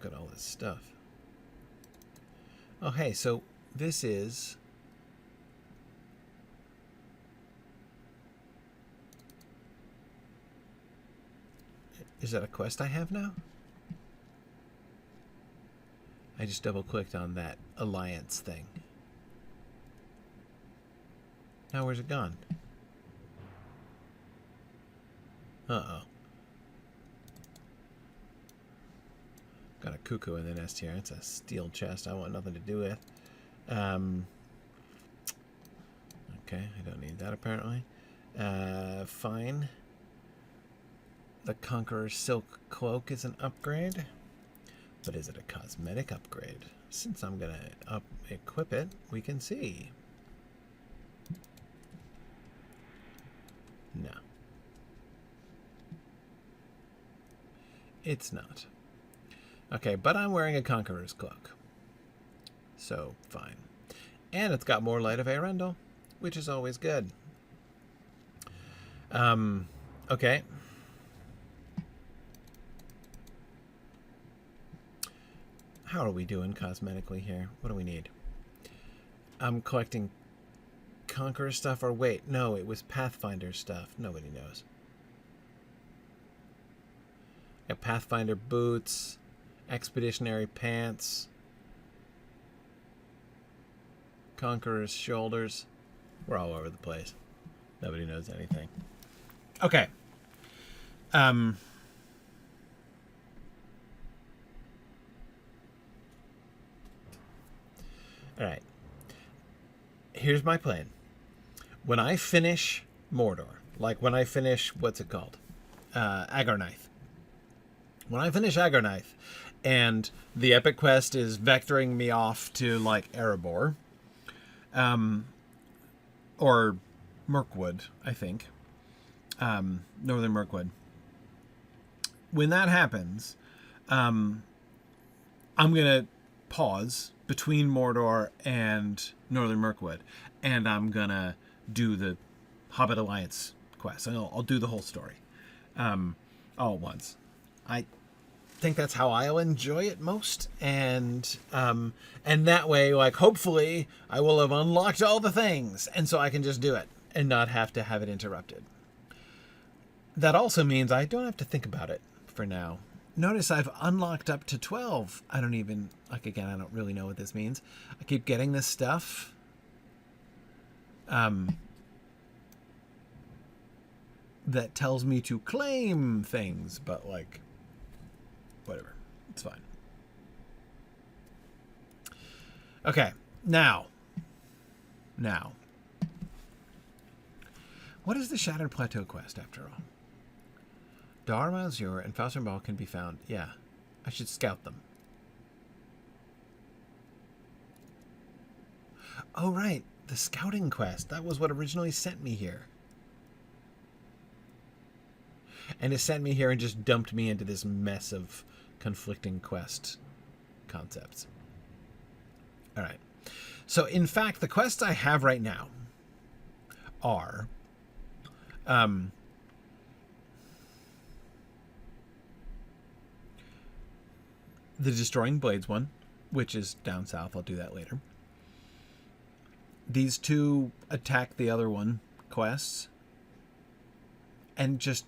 Look at all this stuff. Oh, hey, so this is... Is that a quest I have now? I just double-clicked on that alliance thing. Now where's it gone? Uh-oh. Got a cuckoo in the nest here. It's a steel chest I want nothing to do with. Okay, I don't need that apparently. Fine. The Conqueror's Silk Cloak is an upgrade. But is it a cosmetic upgrade? Since I'm going to equip it, we can see. No. It's not. Okay, but I'm wearing a Conqueror's Cloak. So, fine. And it's got more Light of Earendel, which is always good. Okay. How are we doing cosmetically here? What do we need? I'm collecting Conqueror stuff, or wait, no, it was Pathfinder stuff. Nobody knows. Got Pathfinder boots, Expeditionary pants, Conqueror's shoulders. We're all over the place. Nobody knows anything. Okay. All right. Here's my plan. When I finish Mordor, like when I finish, what's it called? Agarnaith. When I finish Agarnaith and the epic quest is vectoring me off to like Erebor, or Mirkwood, I think. Northern Mirkwood. When that happens, I'm going to pause between Mordor and Northern Mirkwood, and I'm going to do the Hobbit Alliance quest. I'll do the whole story all at once. I think that's how I'll enjoy it most, and that way, like, hopefully I will have unlocked all the things, and so I can just do it and not have to have it interrupted. That also means I don't have to think about it for now. Notice I've unlocked up to 12. I don't even, like, again, I don't really know what this means. I keep getting this stuff. That tells me to claim things, but, like, whatever. It's fine. Okay, now. What is the Shattered Plateau quest, after all? Dar Malzur and Fushaum Bal can be found. Yeah, I should scout them. Oh, right. The scouting quest. That was what originally sent me here. And it sent me here and just dumped me into this mess of conflicting quest concepts. All right. So, in fact, the quests I have right now are... the Destroying Blades one, which is down south. I'll do that later. These two Attack the Other One quests. And just,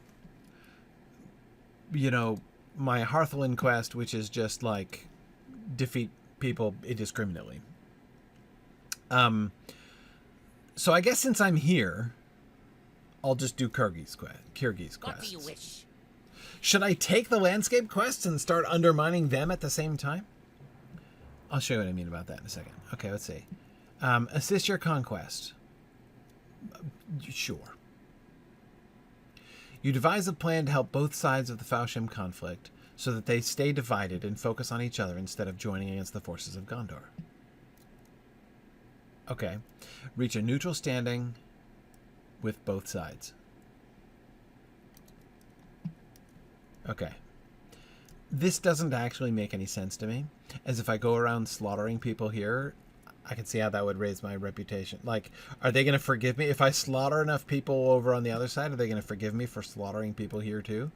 you know, my Harthalin quest, which is just like defeat people indiscriminately. So I guess since I'm here, I'll just do Kyrgyz quests. What do you wish? Should I take the landscape quests and start undermining them at the same time? I'll show you what I mean about that in a second. Okay, let's see. Assist your conquest. Sure. You devise a plan to help both sides of the Fushaum conflict so that they stay divided and focus on each other instead of joining against the forces of Gondor. Okay. Reach a neutral standing with both sides. Okay. This doesn't actually make any sense to me, as if I go around slaughtering people here, I can see how that would raise my reputation. Like, are they going to forgive me? If I slaughter enough people over on the other side, are they going to forgive me for slaughtering people here too?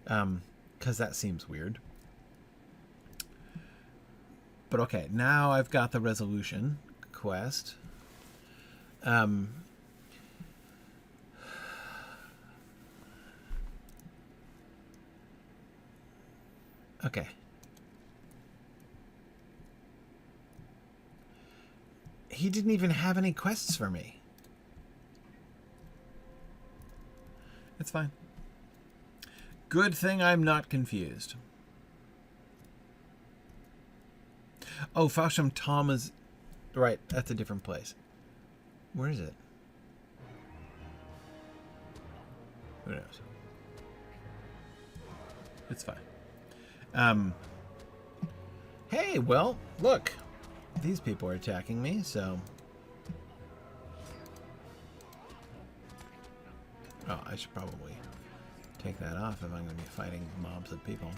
Because that seems weird. But okay, now I've got the resolution quest. Okay. He didn't even have any quests for me. It's fine. Good thing I'm not confused. Oh, Fushaum Tom is... Right, that's a different place. Where is it? Who knows? It's fine. Hey, well, look. These people are attacking me, so... Oh, I should probably take that off if I'm going to be fighting mobs of people.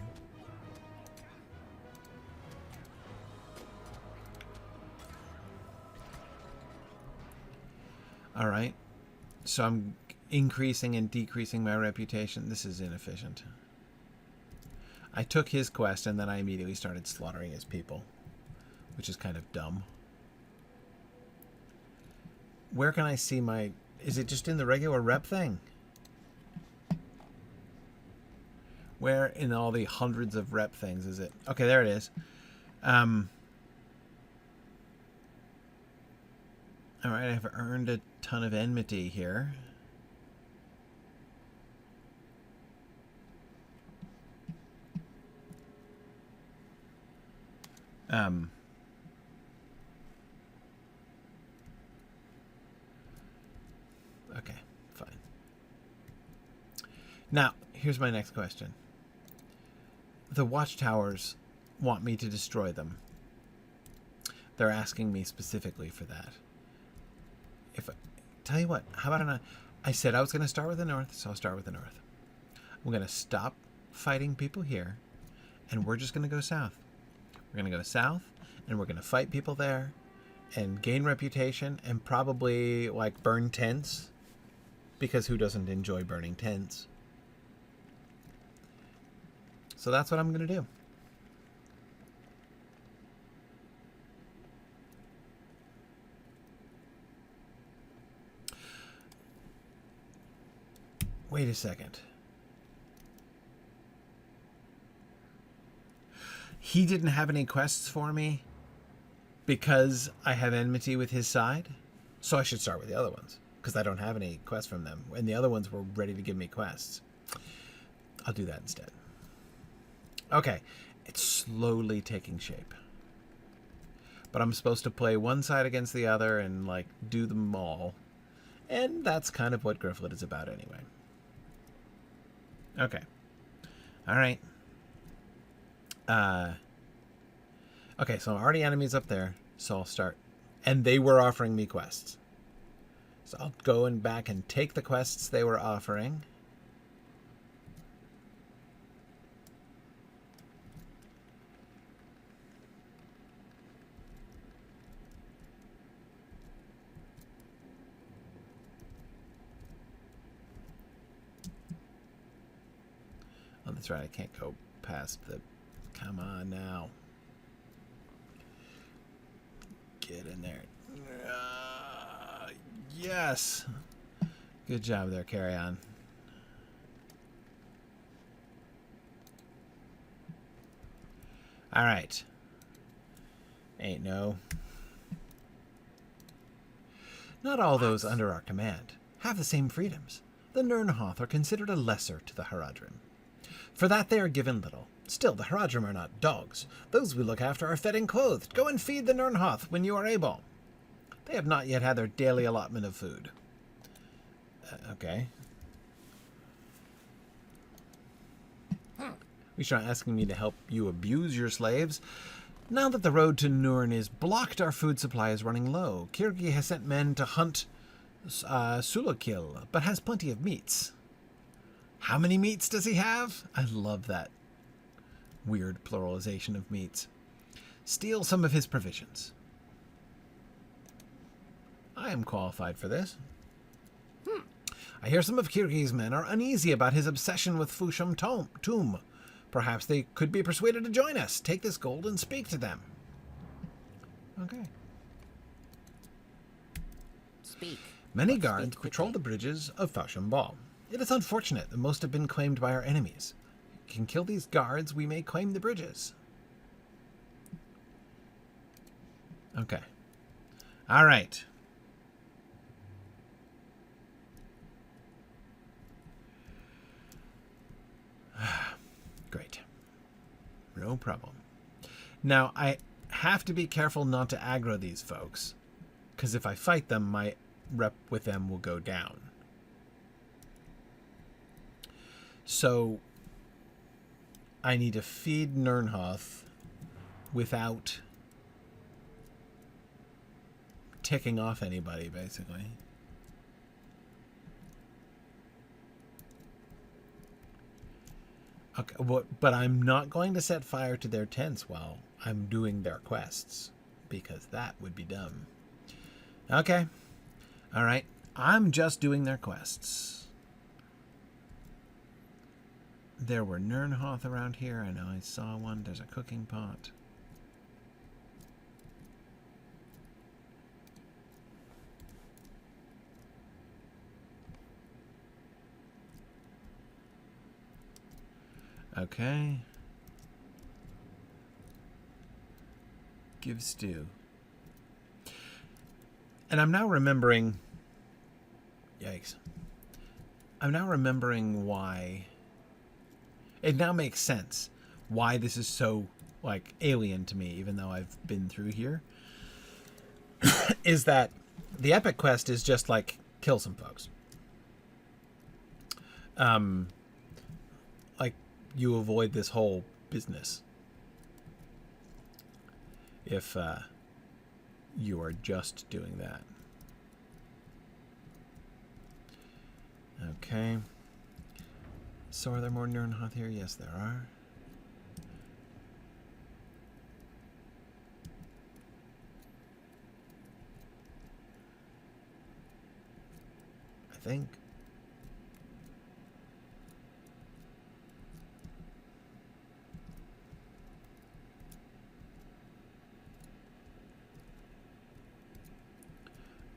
Alright. So I'm increasing and decreasing my reputation. This is inefficient. I took his quest and then I immediately started slaughtering his people, which is kind of dumb. Where can I see my... Is it just in the regular rep thing? Where in all the hundreds of rep things is it? Okay, there it is. Alright, I've earned a ton of enmity here. Now, here's my next question. The watchtowers want me to destroy them. They're asking me specifically for that. Tell you what, how about I said I was going to start with the north, so I'll start with the north. I'm going to stop fighting people here, and we're just going to go south. We're going to go south, and we're going to fight people there, and gain reputation, and probably, like, burn tents, because who doesn't enjoy burning tents? So that's what I'm going to do. Wait a second. He didn't have any quests for me because I have enmity with his side? So I should start with the other ones, because I don't have any quests from them, and the other ones were ready to give me quests. I'll do that instead. Okay, it's slowly taking shape. But I'm supposed to play one side against the other and, like, do them all. And that's kind of what Gryfflet is about anyway. Okay. Alright. Okay, so I'm already enemies up there, so I'll start. And they were offering me quests. So I'll go and back and take the quests they were offering. Oh, that's right, I can't go past the... Come on now. Get in there. Yes! Good job there, carry on. Alright. Ain't no. Not all those under our command have the same freedoms. The Nernhoth are considered a lesser to the Haradrim. For that they are given little. Still, the Haradrim are not dogs. Those we look after are fed and clothed. Go and feed the Nernhoth when you are able. They have not yet had their daily allotment of food. Okay. We start asking me to help you abuse your slaves. Now that the road to Nurn is blocked, our food supply is running low. Kirgi has sent men to hunt Sulakil, but has plenty of meats. How many meats does he have? I love that weird pluralization of meats. Steal some of his provisions. I am qualified for this. I hear some of Kirgi's men are uneasy about his obsession with Fushaum tomb. Perhaps they could be persuaded to join us. Take this gold and speak to them. Okay. Speak. Many guards patrol the bridges of Fushaum Bal. It is unfortunate that most have been claimed by our enemies. If we can kill these guards, we may claim the bridges. Okay. All right. Great. No problem. Now, I have to be careful not to aggro these folks, because if I fight them, my rep with them will go down. So, I need to feed Nernhoth without ticking off anybody, basically. Okay, but I'm not going to set fire to their tents while I'm doing their quests, because that would be dumb. Okay. All right. I'm just doing their quests. There were Nernhoth around here. I know I saw one. There's a cooking pot. Okay. Give stew. And I'm now remembering... Yikes. I'm now remembering why... It now makes sense why this is so, like, alien to me, even though I've been through here. Is that the epic quest is just, like, kill some folks. you avoid this whole business if you are just doing that. Okay. So are there more Nirnhoth here? Yes, there are. I think.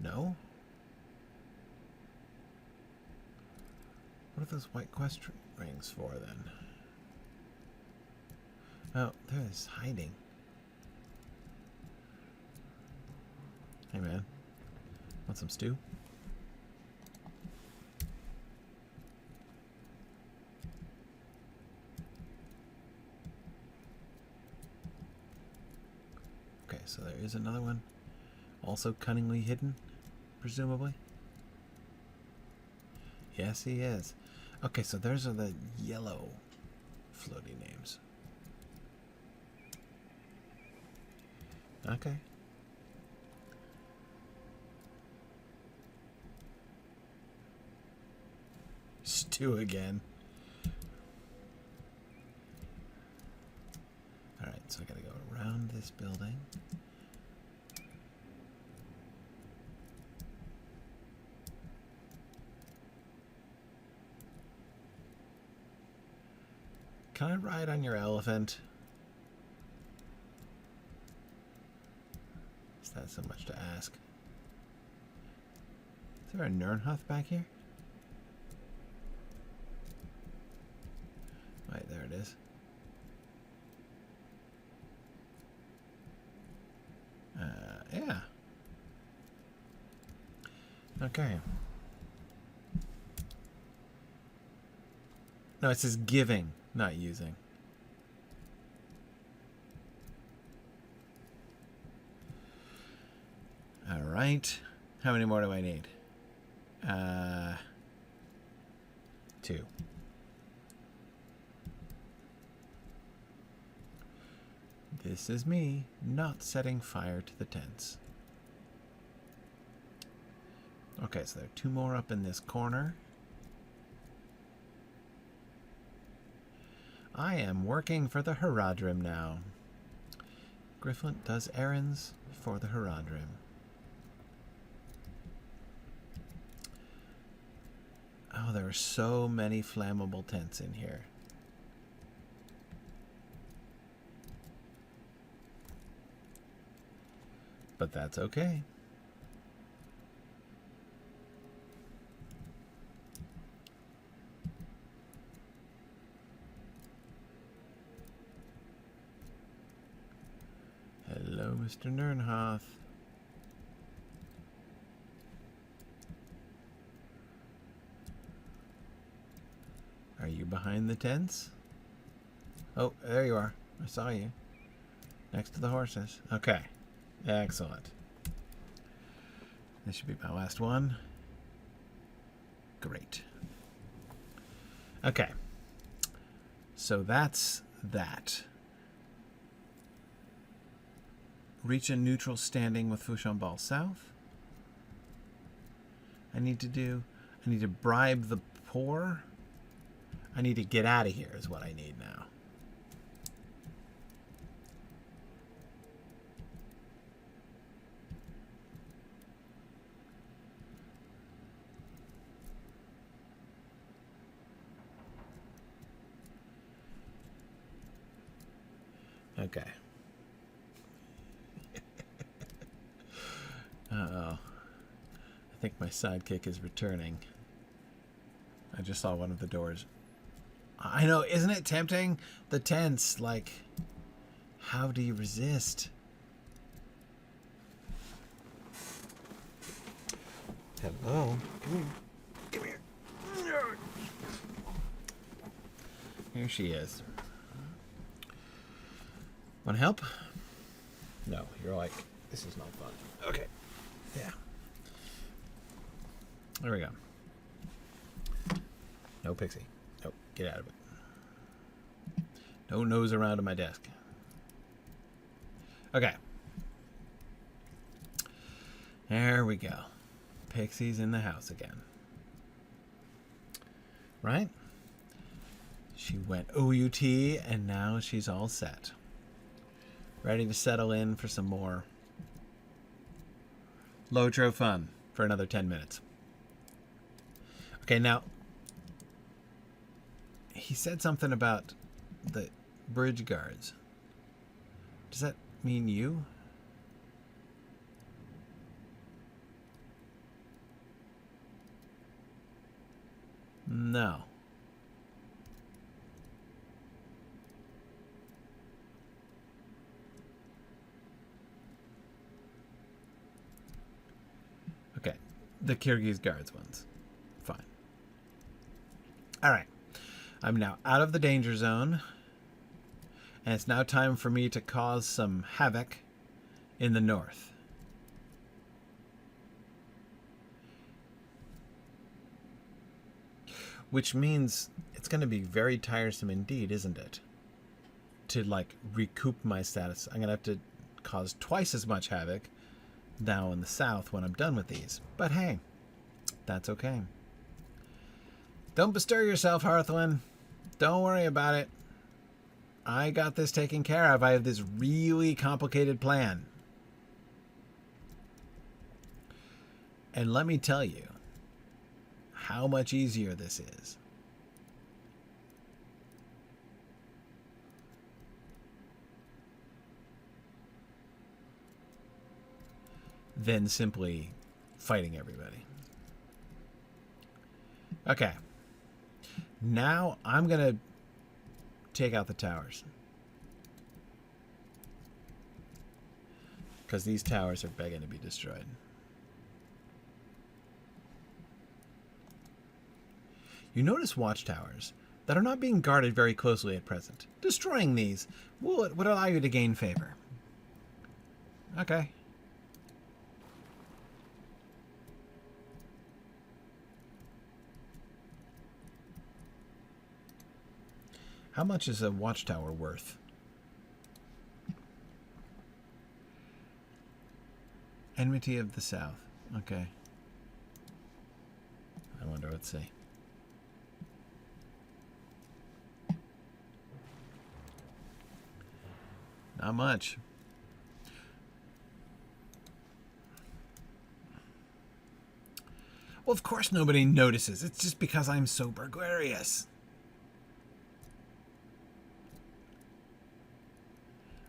No? What are those white quest rings for, then? Oh, there's hiding. Hey, man. Want some stew? Okay, so there is another one. Also cunningly hidden, presumably. Yes, he is. Okay, so those are the yellow floaty names. Okay. Stew again. Alright, so I gotta go around this building. Can I ride on your elephant? Is that so much to ask? Is there a Nirnhoth back here? Wait, there it is. Yeah. Okay. No, it says giving, not using. All right. How many more do I need? 2. This is me not setting fire to the tents. Okay, so there are 2 more up in this corner. I am working for the Haradrim now. Gryfflet does errands for the Haradrim. Oh, there are so many flammable tents in here. But that's okay. Hello, Mr. Nirnhoth. Are you behind the tents? Oh, there you are. I saw you. Next to the horses. Okay. Excellent. This should be my last one. Great. Okay. So that's that. Reach a neutral standing with Fushaum Bal South. I need to bribe the poor. I need to get out of here is what I need now. Okay. Uh-oh. I think my sidekick is returning. I just saw one of the doors. I know, isn't it tempting? The tents, like, how do you resist? Hello? Come here. Here she is. Want help? No, you're like, this is not fun. Okay. Yeah. There we go. No pixie. Nope. Get out of it. No nose around to my desk. Okay. There we go. Pixie's in the house again. Right? She went OUT, and now she's all set. Ready to settle in for some more Lotro fun for another 10 minutes. Okay, now, he said something about the bridge guards. Does that mean you? No. Okay, the Kyrgyz guards ones. Fine. All right. I'm now out of the danger zone, and it's now time for me to cause some havoc in the north. Which means it's going to be very tiresome indeed, isn't it? To, like, recoup my status. I'm going to have to cause twice as much havoc now in the south when I'm done with these. But hey, that's okay. Don't bestir yourself, Harthalin. Don't worry about it. I got this taken care of. I have this really complicated plan. And let me tell you how much easier this is. Than simply fighting everybody. Okay. Now I'm going to take out the towers. Because these towers are begging to be destroyed. You notice watchtowers that are not being guarded very closely at present. Destroying these would allow you to gain favor. Okay. How much is a watchtower worth? Enmity of the South. Okay. I wonder what to say. Not much. Well, of course nobody notices. It's just because I'm so burglarious.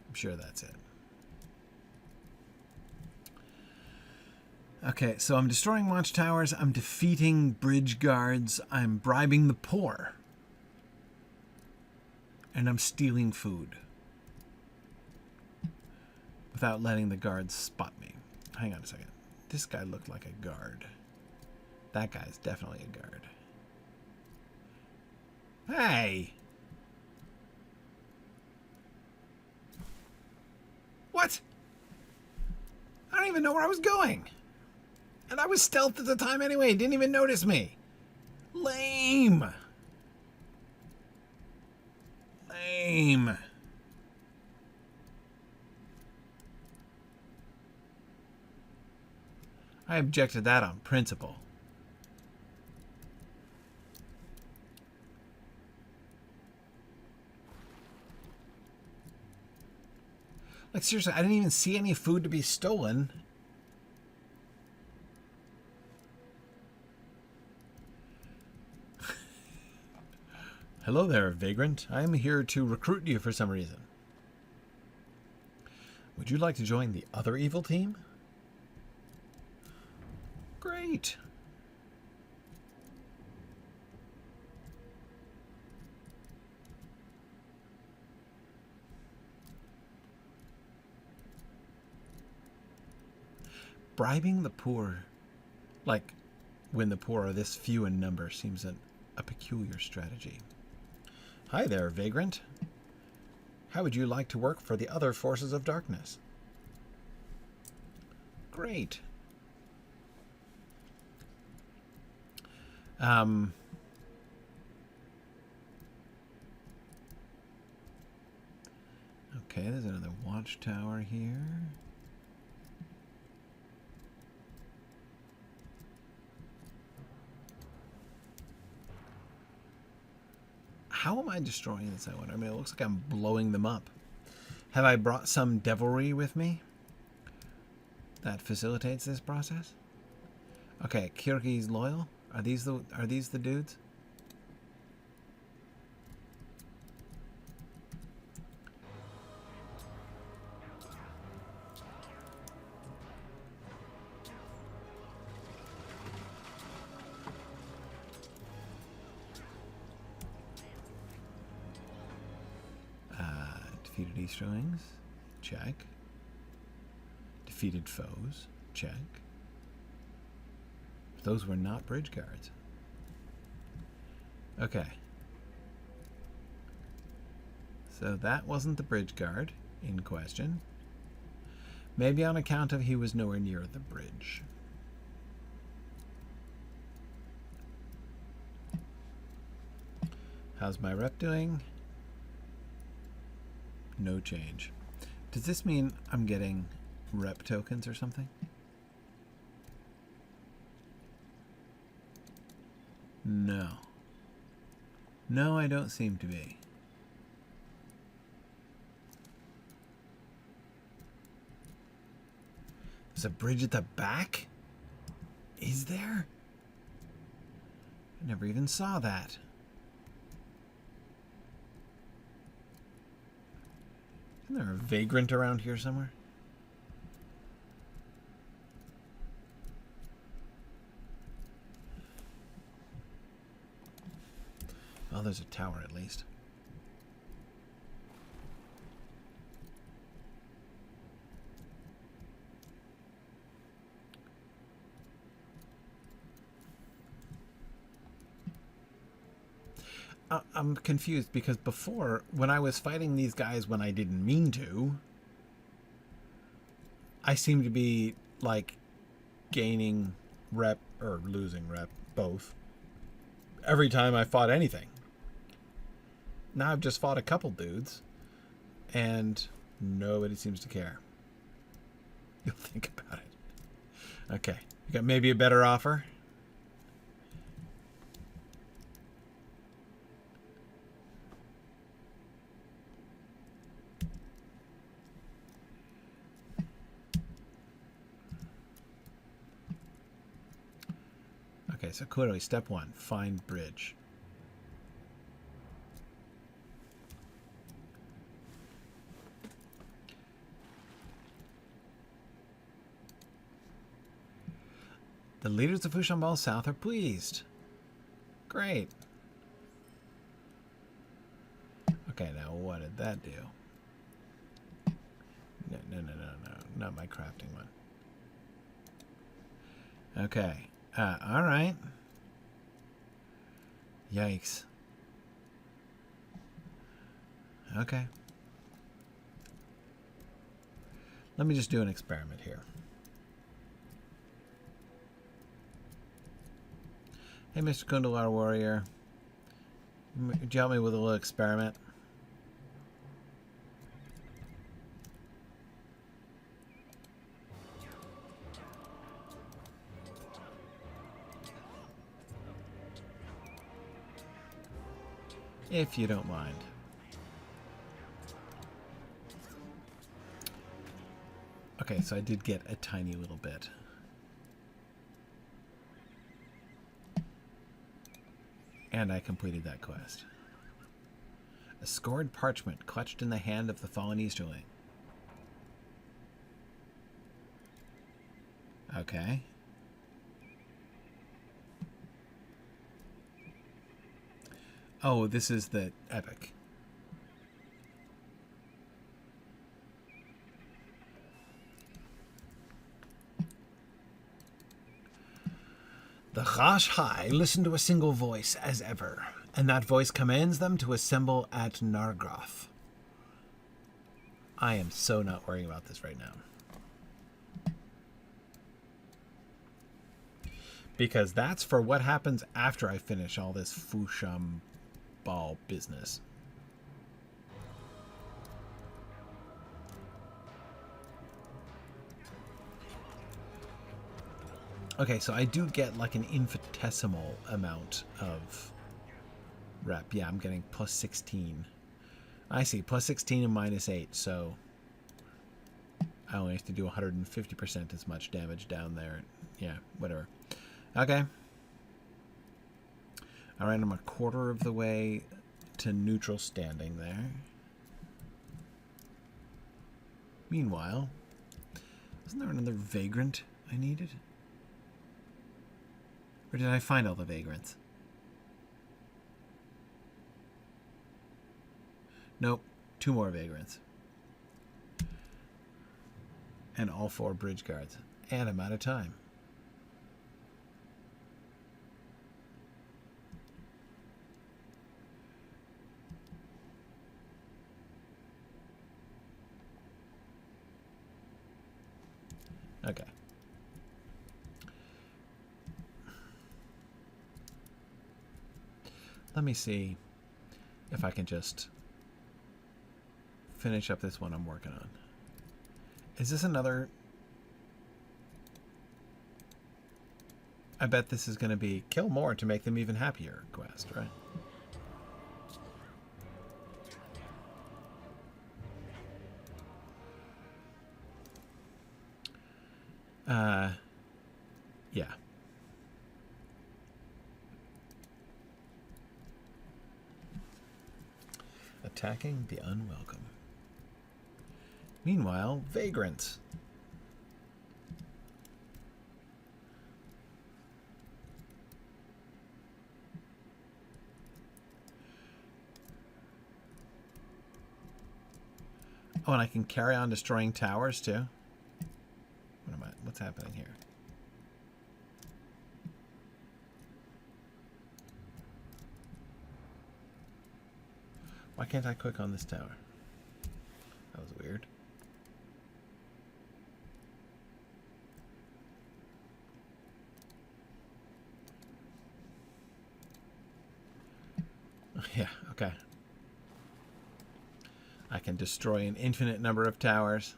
I'm sure that's it. Okay, so I'm destroying watchtowers, I'm defeating bridge guards, I'm bribing the poor, and I'm stealing food without letting the guards spot me. Hang on a second. This guy looked like a guard. That guy's definitely a guard. Hey! What? I don't even know where I was going. And I was stealthed at the time anyway. Didn't even notice me. Lame. Lame. I object to that on principle. Like, seriously, I didn't even see any food to be stolen. Hello there, vagrant. I am here to recruit you for some reason. Would you like to join the other evil team? Great. Bribing the poor, like when the poor are this few in number, seems a peculiar strategy. Hi there, vagrant. How would you like to work for the other forces of darkness? Great. Okay, there's another watchtower here. How am I destroying this, I wonder? I mean, it looks like I'm blowing them up. Have I brought some devilry with me that facilitates this process? Okay, Kirki's loyal. Are these the dudes? Defeated Easterlings, check. Defeated foes, check. Those were not bridge guards. Okay. So that wasn't the bridge guard in question. Maybe on account of he was nowhere near the bridge. How's my rep doing? No change. Does this mean I'm getting rep tokens or something? No. No, I don't seem to be. There's a bridge at the back? Is there? I never even saw that. Isn't there a vagrant around here somewhere? Oh, there's a tower at least. I'm confused because before, when I was fighting these guys when I didn't mean to, I seemed to be, like, gaining rep, or losing rep, both, every time I fought anything. Now I've just fought a couple dudes, and nobody seems to care. You'll think about it. Okay, you got maybe a better offer? Okay, so clearly step one, find bridge. The leaders of Fushaum Bal South are pleased. Great. Okay, now what did that do? No, not my crafting one. Okay. All right. Yikes. Okay. Let me just do an experiment here. Hey, Mr. Kundalar Warrior. Would you help me with a little experiment? If you don't mind. Okay, so I did get a tiny little bit. And I completed that quest. A scored parchment clutched in the hand of the fallen Easterling. Okay. Oh, this is the epic. The Rash High listen to a single voice as ever, and that voice commands them to assemble at Nargroth. I am so not worrying about this right now. Because that's for what happens after I finish all this Fushaum Bal business. Okay, so I do get like an infinitesimal amount of rep. Yeah, I'm getting plus 16. I see, plus 16 and minus 8, so I only have to do 150% as much damage down there. Yeah, whatever. Okay. Alright, I'm a quarter of the way to neutral standing there. Meanwhile, isn't there another vagrant I needed? Or did I find all the vagrants? Nope, 2 more vagrants. And all 4 bridge guards. And I'm out of time. Okay. Let me see if I can just finish up this one I'm working on. Is this another... I bet this is going to be kill more to make them even happier quest, right? Yeah. Attacking the unwelcome. Meanwhile, vagrants. Oh, and I can carry on destroying towers too. What's happening here? Why can't I click on this tower? That was weird. Yeah, okay. I can destroy an infinite number of towers.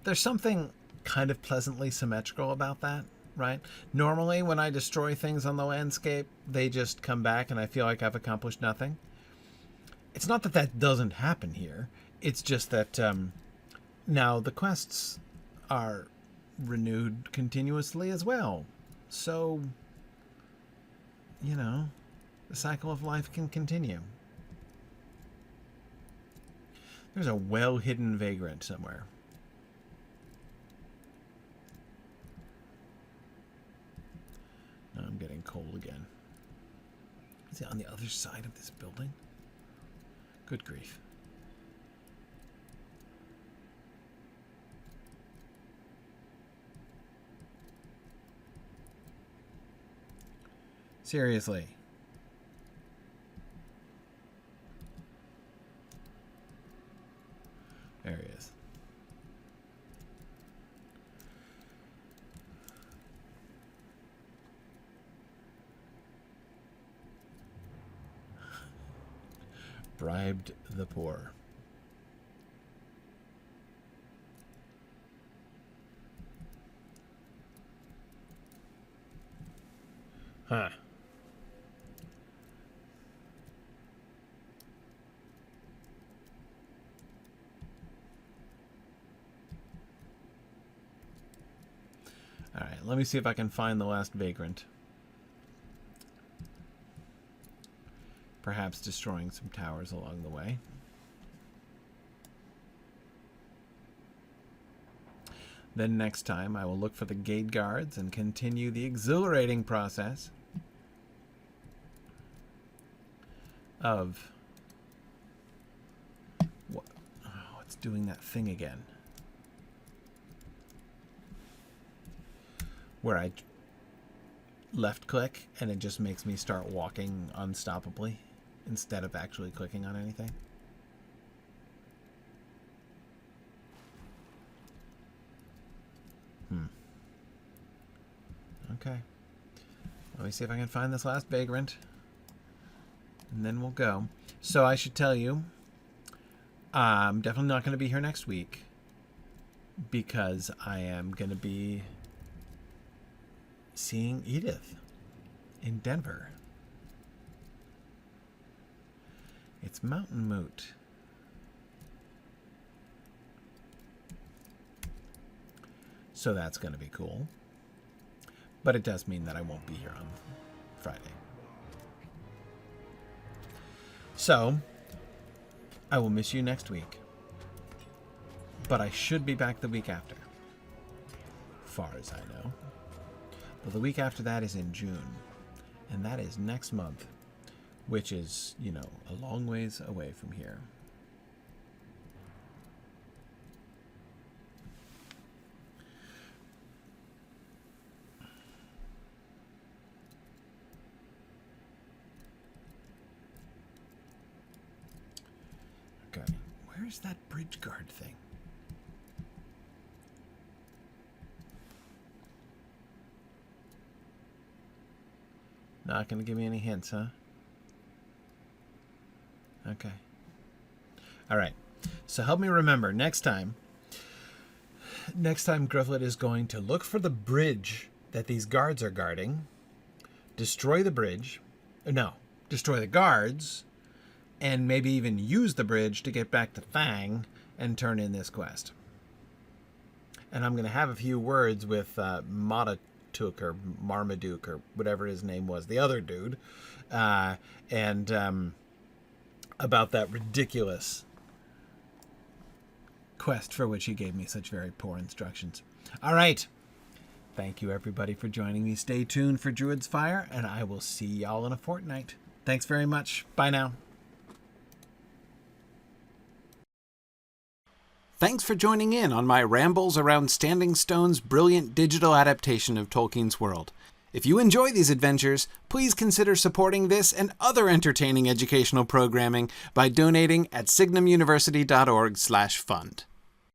There's something kind of pleasantly symmetrical about that, right? Normally, when I destroy things on the landscape, they just come back and I feel like I've accomplished nothing. It's not that that doesn't happen here. It's just that now the quests are renewed continuously as well. So, you know, the cycle of life can continue. There's a well-hidden vagrant somewhere. Now I'm getting cold again. Is it on the other side of this building? Good grief. Seriously. There he is. Bribed the poor. Huh. All right, let me see if I can find the last vagrant. Perhaps destroying some towers along the way. Then next time I will look for the gate guards and continue the exhilarating process of what? Oh, it's doing that thing again. Where I left click and it just makes me start walking unstoppably instead of actually clicking on anything. Okay. Let me see if I can find this last vagrant. And then we'll go. So I should tell you, I'm definitely not going to be here next week because I am going to be seeing Edith in Denver. It's Mountain Moot. So that's going to be cool. But it does mean that I won't be here on Friday. So, I will miss you next week. But I should be back the week after. Far as I know. But the week after that is in June. And that is next month. Which is, you know, a long ways away from here. Okay, where's that bridge guard thing? Not going to give me any hints, huh? Okay. All right. So help me remember next time. Next time Gryfflet is going to look for the bridge that these guards are guarding, destroy the bridge. No, destroy the guards, and maybe even use the bridge to get back to Thang and turn in this quest. And I'm going to have a few words with Matatuk or Marmaduke or whatever his name was, the other dude, and about that ridiculous quest for which he gave me such very poor instructions. All right. Thank you, everybody, for joining me. Stay tuned for Druid's Fire, and I will see y'all in a fortnight. Thanks very much. Bye now. Thanks for joining in on my rambles around Standing Stone's brilliant digital adaptation of Tolkien's world. If you enjoy these adventures, please consider supporting this and other entertaining educational programming by donating at signumuniversity.org/fund.